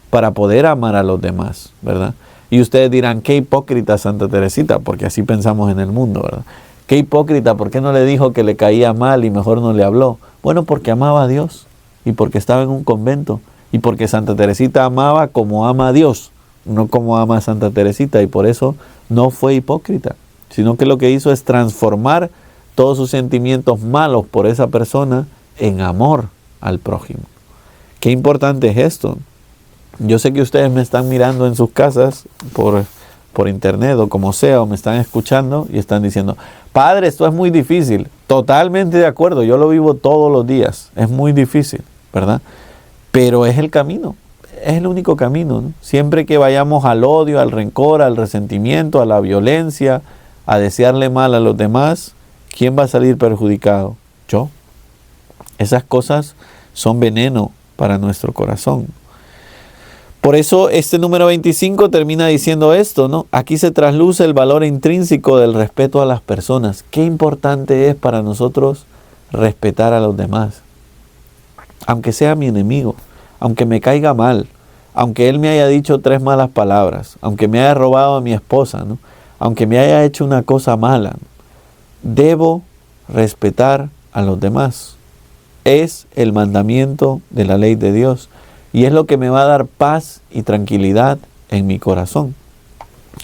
para poder amar a los demás, ¿verdad? Y ustedes dirán, qué hipócrita Santa Teresita, porque así pensamos en el mundo, ¿verdad? Qué hipócrita, ¿por qué no le dijo que le caía mal y mejor no le habló? Bueno, porque amaba a Dios y porque estaba en un convento y porque Santa Teresita amaba como ama a Dios, no como ama a Santa Teresita, y por eso no fue hipócrita, sino que lo que hizo es transformar todos sus sentimientos malos por esa persona en amor al prójimo. Qué importante es esto. Yo sé que ustedes me están mirando en sus casas por internet o como sea, o me están escuchando y están diciendo, padre, esto es muy difícil. Totalmente de acuerdo, yo lo vivo todos los días. Es muy difícil, ¿verdad? Pero es el camino, es el único camino, ¿no? Siempre que vayamos al odio, al rencor, al resentimiento, a la violencia, a desearle mal a los demás, ¿quién va a salir perjudicado? Yo. Esas cosas son veneno para nuestro corazón. Por eso este número 25 termina diciendo esto, ¿no? Aquí se trasluce el valor intrínseco del respeto a las personas. Qué importante es para nosotros respetar a los demás. Aunque sea mi enemigo, aunque me caiga mal, aunque él me haya dicho 3 malas palabras, aunque me haya robado a mi esposa, ¿no? Aunque me haya hecho una cosa mala, ¿no? Debo respetar a los demás. Es el mandamiento de la ley de Dios. Y es lo que me va a dar paz y tranquilidad en mi corazón.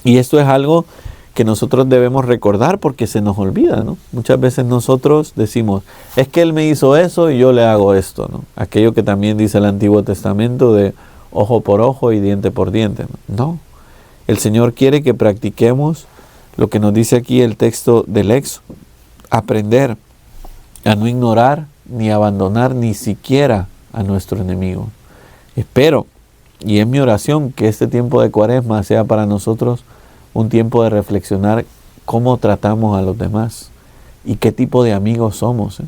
Y esto es algo que nosotros debemos recordar porque se nos olvida, ¿no? Muchas veces nosotros decimos, es que él me hizo eso y yo le hago esto, ¿no? Aquello que también dice el Antiguo Testamento de ojo por ojo y diente por diente, ¿no? No. El Señor quiere que practiquemos lo que nos dice aquí el texto del Éxodo. Aprender a no ignorar ni abandonar ni siquiera a nuestro enemigo. Espero, y es mi oración, que este tiempo de Cuaresma sea para nosotros un tiempo de reflexionar cómo tratamos a los demás y qué tipo de amigos somos, ¿eh?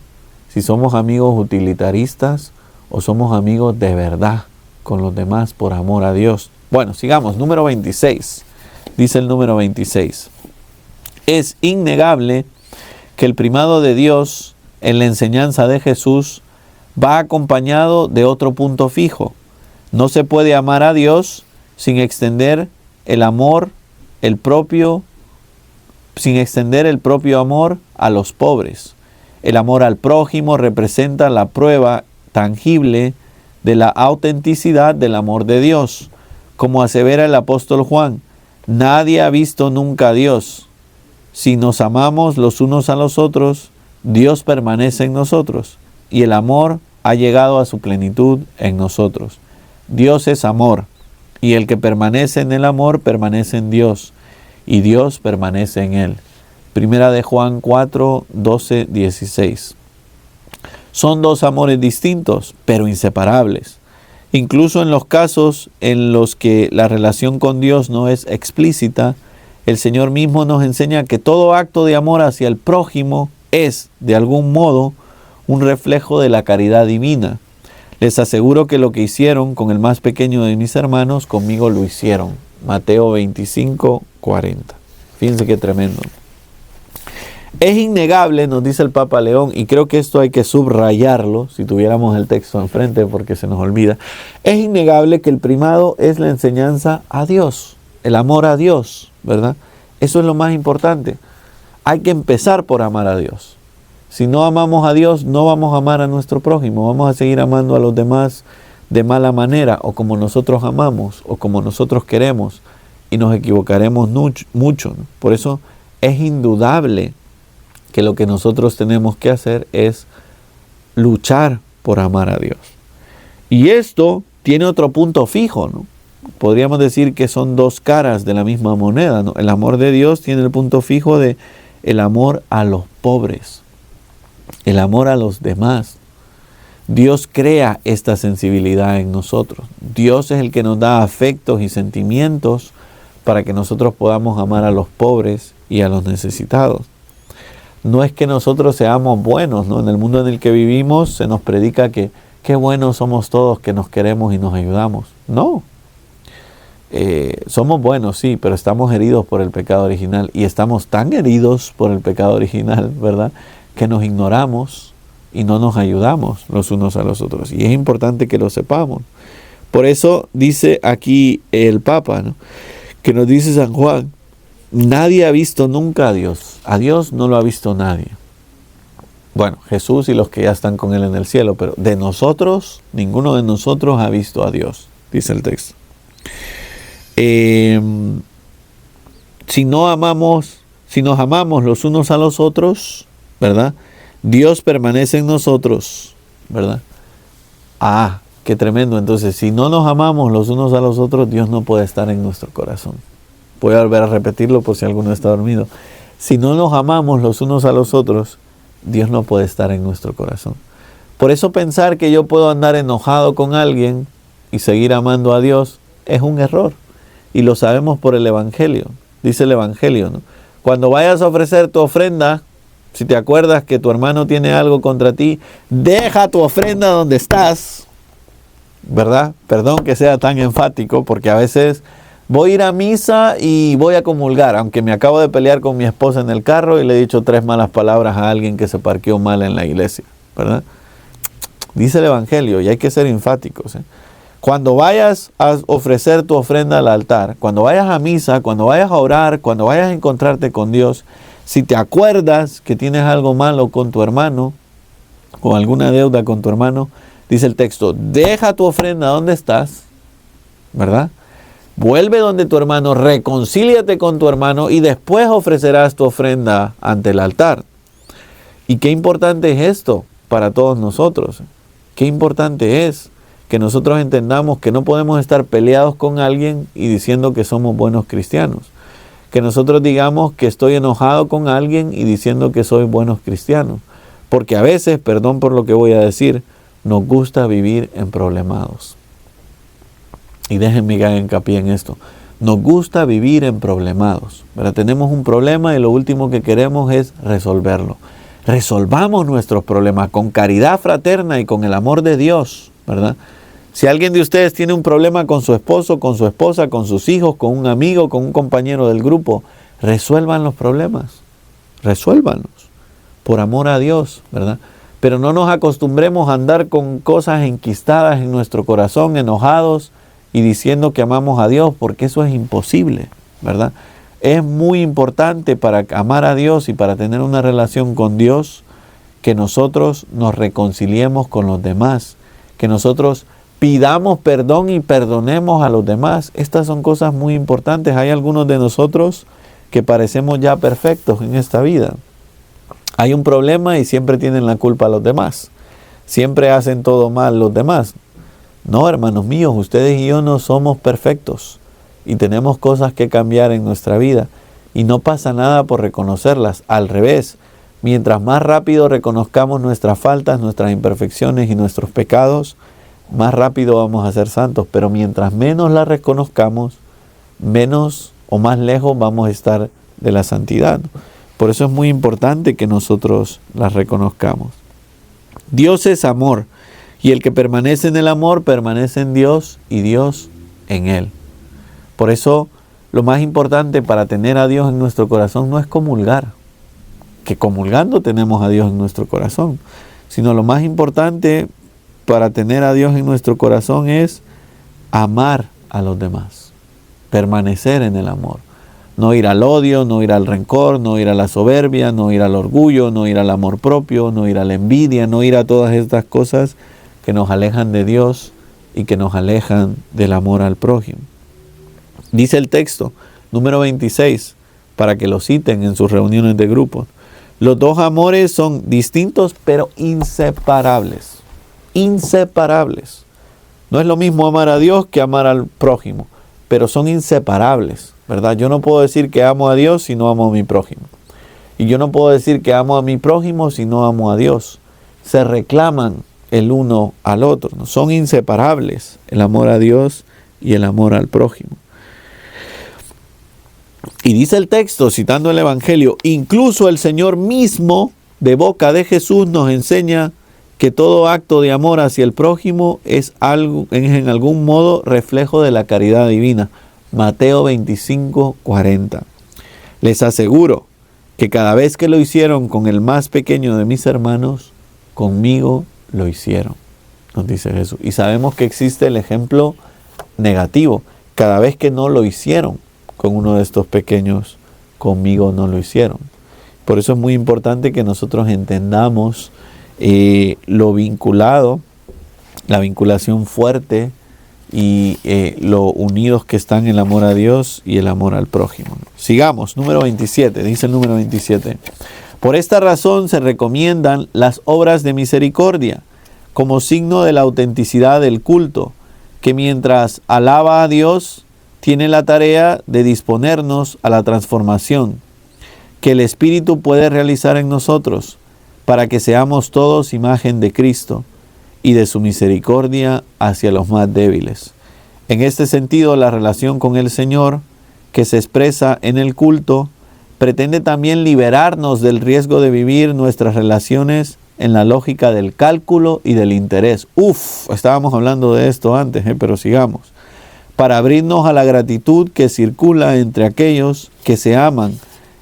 Si somos amigos utilitaristas o somos amigos de verdad con los demás por amor a Dios. Bueno, sigamos, número 26. Dice el número 26. Es innegable que el primado de Dios en la enseñanza de Jesús va acompañado de otro punto fijo. No se puede amar a Dios sin extender el propio amor a los pobres. El amor al prójimo representa la prueba tangible de la autenticidad del amor de Dios. Como asevera el apóstol Juan, nadie ha visto nunca a Dios. Si nos amamos los unos a los otros, Dios permanece en nosotros y el amor ha llegado a su plenitud en nosotros. Dios es amor, y el que permanece en el amor permanece en Dios, y Dios permanece en él. Primera de Juan 4, 12, 16. Son dos amores distintos, pero inseparables. Incluso en los casos en los que la relación con Dios no es explícita, el Señor mismo nos enseña que todo acto de amor hacia el prójimo es, de algún modo, un reflejo de la caridad divina. Les aseguro que lo que hicieron con el más pequeño de mis hermanos, conmigo lo hicieron. Mateo 25, 40. Fíjense qué tremendo. Es innegable, nos dice el Papa León, y creo que esto hay que subrayarlo, si tuviéramos el texto enfrente porque se nos olvida. Es innegable que el primado es la enseñanza a Dios, el amor a Dios, ¿verdad? Eso es lo más importante. Hay que empezar por amar a Dios. Si no amamos a Dios, no vamos a amar a nuestro prójimo. Vamos a seguir amando a los demás de mala manera, o como nosotros amamos, o como nosotros queremos, y nos equivocaremos mucho, ¿no? Por eso es indudable que lo que nosotros tenemos que hacer es luchar por amar a Dios. Y esto tiene otro punto fijo, ¿no? Podríamos decir que son dos caras de la misma moneda, ¿no? El amor de Dios tiene el punto fijo de el amor a los pobres, el amor a los demás. Dios crea esta sensibilidad en nosotros. Dios es el que nos da afectos y sentimientos para que nosotros podamos amar a los pobres y a los necesitados. No es que nosotros seamos buenos, ¿no? En el mundo en el que vivimos se nos predica que qué buenos somos todos, que nos queremos y nos ayudamos. No. Somos buenos, sí, pero estamos heridos por el pecado original. Y estamos tan heridos por el pecado original, ¿verdad?, que nos ignoramos y no nos ayudamos los unos a los otros. Y es importante que lo sepamos. Por eso dice aquí el Papa, ¿no?, que nos dice San Juan, nadie ha visto nunca a Dios. A Dios no lo ha visto nadie. Bueno, Jesús y los que ya están con Él en el cielo, pero de nosotros, ninguno de nosotros ha visto a Dios, dice el texto. Si nos amamos los unos a los otros, ¿verdad? Dios permanece en nosotros, ¿verdad? Ah, qué tremendo. Entonces, si no nos amamos los unos a los otros, Dios no puede estar en nuestro corazón. Voy a volver a repetirlo por si alguno está dormido. Si no nos amamos los unos a los otros, Dios no puede estar en nuestro corazón. Por eso pensar que yo puedo andar enojado con alguien y seguir amando a Dios es un error. Y lo sabemos por el Evangelio. Dice el Evangelio, ¿no? Cuando vayas a ofrecer tu ofrenda, si te acuerdas que tu hermano tiene algo contra ti, deja tu ofrenda donde estás, ¿verdad? Perdón que sea tan enfático, porque a veces voy a ir a misa y voy a comulgar, aunque me acabo de pelear con mi esposa en el carro y le he dicho 3 malas palabras a alguien que se parqueó mal en la iglesia, ¿verdad? Dice el Evangelio y hay que ser enfáticos, ¿eh? Cuando vayas a ofrecer tu ofrenda al altar, cuando vayas a misa, cuando vayas a orar, cuando vayas a encontrarte con Dios, si te acuerdas que tienes algo malo con tu hermano o alguna deuda con tu hermano, dice el texto, deja tu ofrenda donde estás, ¿verdad? Vuelve donde tu hermano, reconcíliate con tu hermano y después ofrecerás tu ofrenda ante el altar. Y qué importante es esto para todos nosotros. Qué importante es que nosotros entendamos que no podemos estar peleados con alguien y diciendo que somos buenos cristianos. Que nosotros digamos que estoy enojado con alguien y diciendo que soy buenos cristianos. Porque a veces, perdón por lo que voy a decir, nos gusta vivir en problemados. Y déjenme que haga hincapié en esto. Nos gusta vivir en problemados, ¿verdad? Tenemos un problema y lo último que queremos es resolverlo. Resolvamos nuestros problemas con caridad fraterna y con el amor de Dios, ¿verdad? Si alguien de ustedes tiene un problema con su esposo, con su esposa, con sus hijos, con un amigo, con un compañero del grupo, resuelvan los problemas. Resuélvanlos. Por amor a Dios, ¿verdad? Pero no nos acostumbremos a andar con cosas enquistadas en nuestro corazón, enojados y diciendo que amamos a Dios, porque eso es imposible, ¿verdad? Es muy importante para amar a Dios y para tener una relación con Dios que nosotros nos reconciliemos con los demás, que nosotros pidamos perdón y perdonemos a los demás. Estas son cosas muy importantes. Hay algunos de nosotros que parecemos ya perfectos en esta vida. Hay un problema y siempre tienen la culpa a los demás. Siempre hacen todo mal los demás. No, hermanos míos, ustedes y yo no somos perfectos y tenemos cosas que cambiar en nuestra vida y no pasa nada por reconocerlas. Al revés, mientras más rápido reconozcamos nuestras faltas, nuestras imperfecciones y nuestros pecados, más rápido vamos a ser santos. Pero mientras menos las reconozcamos, menos o más lejos vamos a estar de la santidad. Por eso es muy importante que nosotros las reconozcamos. Dios es amor. Y el que permanece en el amor, permanece en Dios y Dios en él. Por eso, lo más importante para tener a Dios en nuestro corazón no es comulgar, que comulgando tenemos a Dios en nuestro corazón, sino lo más importante para tener a Dios en nuestro corazón es amar a los demás, permanecer en el amor. No ir al odio, no ir al rencor, no ir a la soberbia, no ir al orgullo, no ir al amor propio, no ir a la envidia, no ir a todas estas cosas que nos alejan de Dios y que nos alejan del amor al prójimo. Dice el texto, número 26, para que lo citen en sus reuniones de grupo. Los dos amores son distintos pero inseparables. Inseparables. No es lo mismo amar a Dios que amar al prójimo, pero son inseparables, ¿verdad? Yo no puedo decir que amo a Dios si no amo a mi prójimo. Y yo no puedo decir que amo a mi prójimo si no amo a Dios. Se reclaman el uno al otro, ¿no? Son inseparables el amor a Dios y el amor al prójimo. Y dice el texto, citando el Evangelio, incluso el Señor mismo, de boca de Jesús, nos enseña que todo acto de amor hacia el prójimo es en algún modo reflejo de la caridad divina. Mateo 25, 40. Les aseguro que cada vez que lo hicieron con el más pequeño de mis hermanos, conmigo lo hicieron, nos dice Jesús. Y sabemos que existe el ejemplo negativo, cada vez que no lo hicieron con uno de estos pequeños, conmigo no lo hicieron. Por eso es muy importante que nosotros entendamos lo vinculado, la vinculación fuerte y lo unidos que están el amor a Dios y el amor al prójimo. Sigamos, número 27, dice el número 27. Por esta razón se recomiendan las obras de misericordia como signo de la autenticidad del culto, que mientras alaba a Dios, tiene la tarea de disponernos a la transformación que el Espíritu puede realizar en nosotros para que seamos todos imagen de Cristo y de su misericordia hacia los más débiles. En este sentido, la relación con el Señor, que se expresa en el culto, pretende también liberarnos del riesgo de vivir nuestras relaciones en la lógica del cálculo y del interés. Estábamos hablando de esto antes, pero sigamos. Para abrirnos a la gratitud que circula entre aquellos que se aman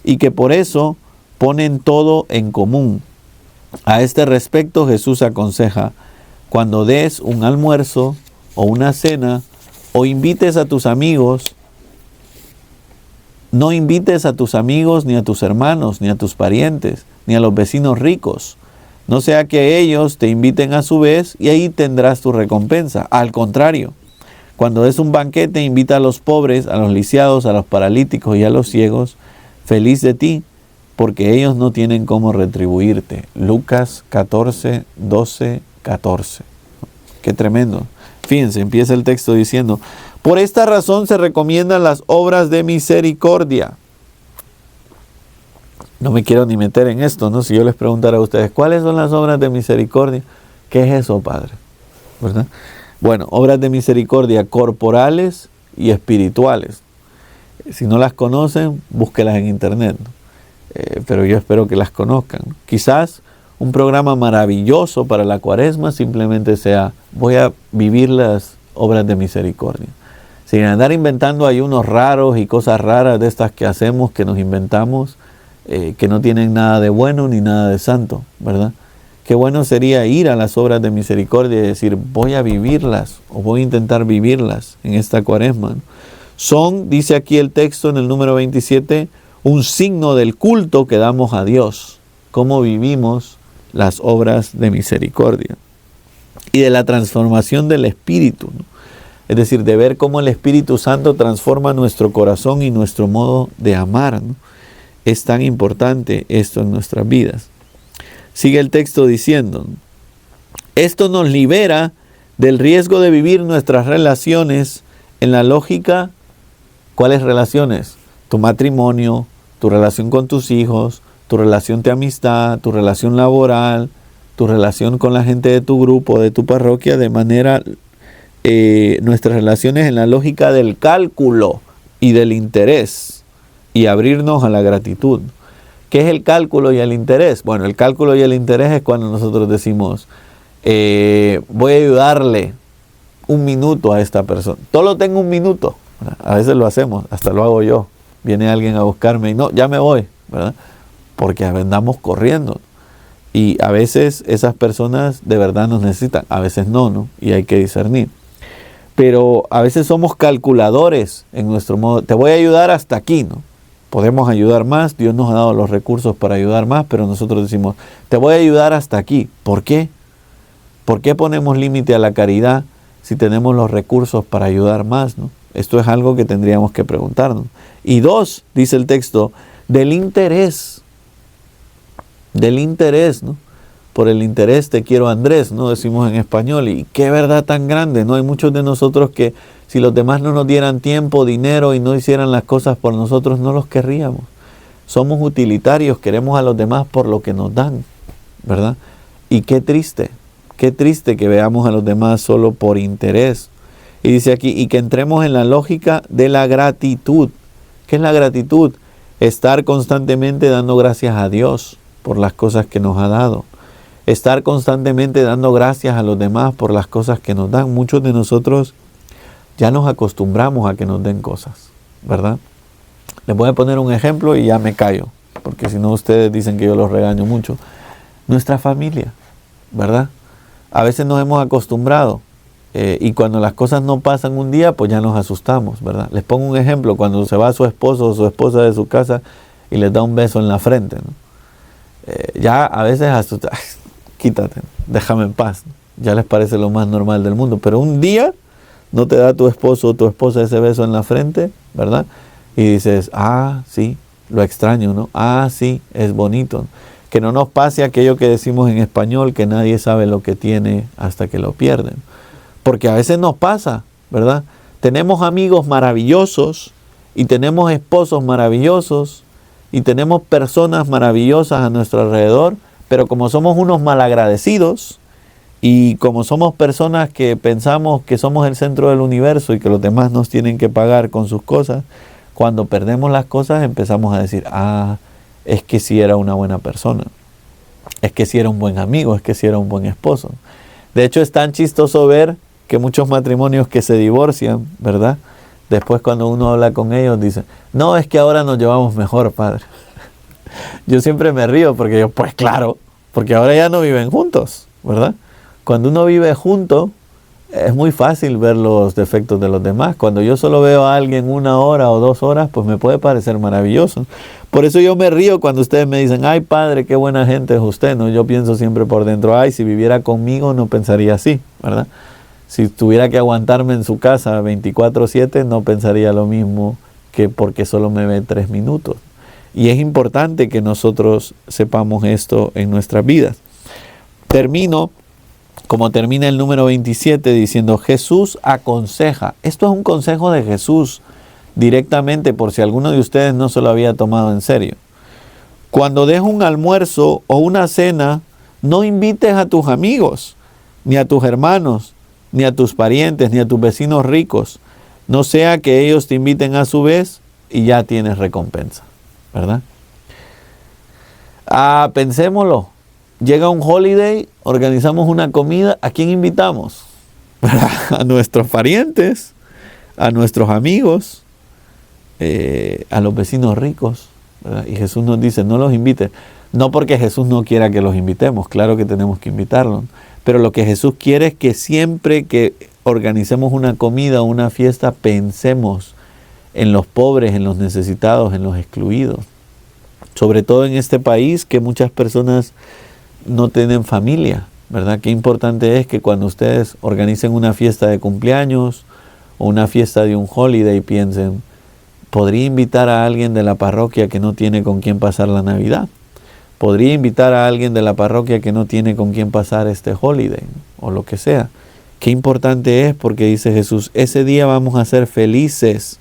y que por eso ponen todo en común. A este respecto, Jesús aconseja: cuando des un almuerzo o una cena o invites a tus amigos, no invites a tus amigos, ni a tus hermanos, ni a tus parientes, ni a los vecinos ricos. No sea que ellos te inviten a su vez y ahí tendrás tu recompensa. Al contrario, cuando des un banquete, invita a los pobres, a los lisiados, a los paralíticos y a los ciegos. Feliz de ti, porque ellos no tienen cómo retribuirte. Lucas 14, 12, 14. Qué tremendo. Fíjense, empieza el texto diciendo: por esta razón se recomiendan las obras de misericordia. No me quiero ni meter en esto, ¿no? Si yo les preguntara a ustedes, ¿cuáles son las obras de misericordia? ¿Qué es eso, Padre? ¿Verdad? Bueno, obras de misericordia corporales y espirituales. Si no las conocen, búsquelas en internet, ¿no? Pero yo espero que las conozcan. Quizás un programa maravilloso para la Cuaresma simplemente sea: voy a vivir las obras de misericordia. Sin andar inventando ayunos raros y cosas raras de estas que hacemos, que nos inventamos, que no tienen nada de bueno ni nada de santo, ¿verdad? Qué bueno sería ir a las obras de misericordia y decir: voy a vivirlas o voy a intentar vivirlas en esta Cuaresma, ¿no? Son, dice aquí el texto en el número 27, un signo del culto que damos a Dios. Cómo vivimos las obras de misericordia y de la transformación del Espíritu, ¿no? Es decir, de ver cómo el Espíritu Santo transforma nuestro corazón y nuestro modo de amar, ¿no? Es tan importante esto en nuestras vidas. Sigue el texto diciendo: esto nos libera del riesgo de vivir nuestras relaciones en la lógica. ¿Cuáles relaciones? Tu matrimonio, tu relación con tus hijos, tu relación de amistad, tu relación laboral, tu relación con la gente de tu grupo, de tu parroquia, de manera nuestras relaciones en la lógica del cálculo y del interés, y abrirnos a la gratitud. ¿Qué es el cálculo y el interés? Bueno, el cálculo y el interés es cuando nosotros decimos: voy a ayudarle un minuto a esta persona. Solo tengo un minuto. A veces lo hacemos, hasta lo hago yo. Viene alguien a buscarme y no, ya me voy, ¿verdad? Porque andamos corriendo. Y a veces esas personas de verdad nos necesitan, a veces no, ¿no? Y hay que discernir. Pero a veces somos calculadores en nuestro modo. Te voy a ayudar hasta aquí, ¿no? Podemos ayudar más, Dios nos ha dado los recursos para ayudar más, pero nosotros decimos: te voy a ayudar hasta aquí. ¿Por qué? ¿Por qué ponemos límite a la caridad si tenemos los recursos para ayudar más, ¿no? Esto es algo que tendríamos que preguntarnos. Y 2, dice el texto, del interés. Del interés, ¿no? Por el interés te quiero, Andrés, ¿no? Decimos en español. Y qué verdad tan grande, ¿no? Hay muchos de nosotros que si los demás no nos dieran tiempo, dinero y no hicieran las cosas por nosotros, no los querríamos. Somos utilitarios, queremos a los demás por lo que nos dan, ¿verdad? Y qué triste que veamos a los demás solo por interés. Y dice aquí, y que entremos en la lógica de la gratitud. ¿Qué es la gratitud? Estar constantemente dando gracias a Dios por las cosas que nos ha dado. Estar constantemente dando gracias a los demás por las cosas que nos dan. Muchos de nosotros ya nos acostumbramos a que nos den cosas, ¿verdad? Les voy a poner un ejemplo y ya me callo, porque si no ustedes dicen que yo los regaño mucho. Nuestra familia, ¿verdad? A veces nos hemos acostumbrado y cuando las cosas no pasan un día, pues ya nos asustamos, ¿verdad? Les pongo un ejemplo, cuando se va su esposo o su esposa de su casa y les da un beso en la frente, ¿no? Ya a veces asusta, quítate, déjame en paz, ¿no? Ya les parece lo más normal del mundo, pero un día no te da tu esposo o tu esposa ese beso en la frente, ¿verdad? Y dices, sí, lo extraño, ¿no? Sí, es bonito, ¿no? Que no nos pase aquello que decimos en español, que nadie sabe lo que tiene hasta que lo pierden. Porque a veces nos pasa, ¿verdad? Tenemos amigos maravillosos y tenemos esposos maravillosos y tenemos personas maravillosas a nuestro alrededor, pero como somos unos malagradecidos y como somos personas que pensamos que somos el centro del universo y que los demás nos tienen que pagar con sus cosas, cuando perdemos las cosas empezamos a decir, es que sí era una buena persona, es que sí era un buen amigo, es que sí era un buen esposo. De hecho, es tan chistoso ver que muchos matrimonios que se divorcian, ¿verdad? Después cuando uno habla con ellos dicen, no, es que ahora nos llevamos mejor, padre. Yo siempre me río porque yo, pues claro, porque ahora ya no viven juntos, ¿verdad? Cuando uno vive junto, es muy fácil ver los defectos de los demás. Cuando yo solo veo a alguien 1 hora o 2 horas, pues me puede parecer maravilloso. Por eso yo me río cuando ustedes me dicen, ay padre, qué buena gente es usted, ¿no? Yo pienso siempre por dentro, si viviera conmigo no pensaría así, ¿verdad? Si tuviera que aguantarme en su casa 24/7, no pensaría lo mismo que porque solo me ve 3 minutos. Y es importante que nosotros sepamos esto en nuestras vidas. Termino, como termina el número 27, diciendo, Jesús aconseja. Esto es un consejo de Jesús directamente, por si alguno de ustedes no se lo había tomado en serio. Cuando des un almuerzo o una cena, no invites a tus amigos, ni a tus hermanos, ni a tus parientes, ni a tus vecinos ricos. No sea que ellos te inviten a su vez y ya tienes recompensa, ¿verdad? Pensémoslo. Llega un holiday, organizamos una comida, ¿a quién invitamos? A nuestros parientes, a nuestros amigos, a los vecinos ricos, ¿verdad? Y Jesús nos dice, no los invites. No porque Jesús no quiera que los invitemos, claro que tenemos que invitarlos. Pero lo que Jesús quiere es que siempre que organicemos una comida o una fiesta, pensemos en los pobres, en los necesitados, en los excluidos. Sobre todo en este país que muchas personas no tienen familia, ¿verdad? Qué importante es que cuando ustedes organicen una fiesta de cumpleaños o una fiesta de un holiday, piensen, ¿podría invitar a alguien de la parroquia que no tiene con quién pasar la Navidad? ¿Podría invitar a alguien de la parroquia que no tiene con quién pasar este holiday? O lo que sea. Qué importante es, porque dice Jesús, ese día vamos a ser felices,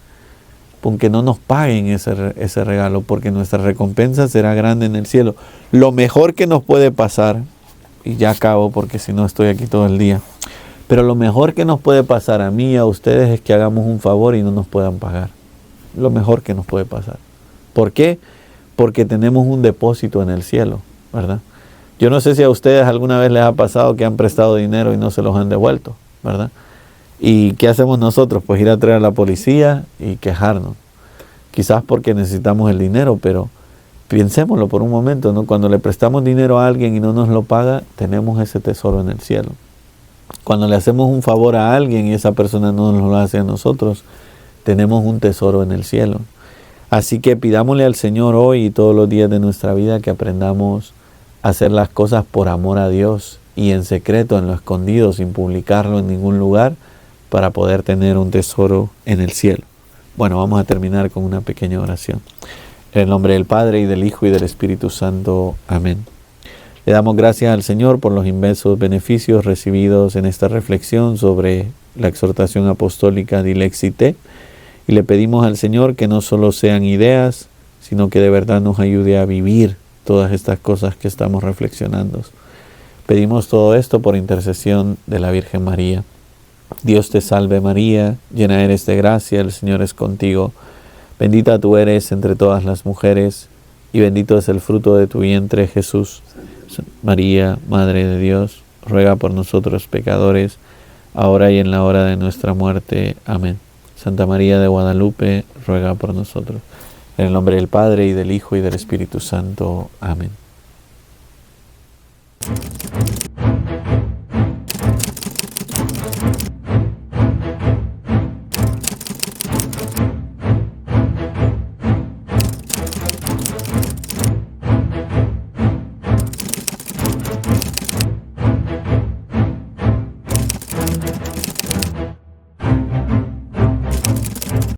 aunque no nos paguen ese regalo, porque nuestra recompensa será grande en el cielo. Lo mejor que nos puede pasar, y ya acabo porque si no estoy aquí todo el día, pero lo mejor que nos puede pasar a mí y a ustedes es que hagamos un favor y no nos puedan pagar. Lo mejor que nos puede pasar. ¿Por qué? Porque tenemos un depósito en el cielo, ¿verdad? Yo no sé si a ustedes alguna vez les ha pasado que han prestado dinero y no se los han devuelto, ¿verdad? ¿Y qué hacemos nosotros? Pues ir a traer a la policía y quejarnos. Quizás porque necesitamos el dinero, pero piensémoslo por un momento, ¿no? Cuando le prestamos dinero a alguien y no nos lo paga, tenemos ese tesoro en el cielo. Cuando le hacemos un favor a alguien y esa persona no nos lo hace a nosotros, tenemos un tesoro en el cielo. Así que pidámosle al Señor hoy y todos los días de nuestra vida que aprendamos a hacer las cosas por amor a Dios y en secreto, en lo escondido, sin publicarlo en ningún lugar, para poder tener un tesoro en el cielo. Bueno, vamos a terminar con una pequeña oración. En el nombre del Padre, y del Hijo, y del Espíritu Santo. Amén. Le damos gracias al Señor por los inmensos beneficios recibidos en esta reflexión sobre la exhortación apostólica Dilexi Te. Y le pedimos al Señor que no solo sean ideas, sino que de verdad nos ayude a vivir todas estas cosas que estamos reflexionando. Pedimos todo esto por intercesión de la Virgen María. Dios te salve María, llena eres de gracia, el Señor es contigo. Bendita tú eres entre todas las mujeres, y bendito es el fruto de tu vientre, Jesús. María, Madre de Dios, ruega por nosotros pecadores, ahora y en la hora de nuestra muerte. Amén. Santa María de Guadalupe, ruega por nosotros. En el nombre del Padre, y del Hijo, y del Espíritu Santo. Amén.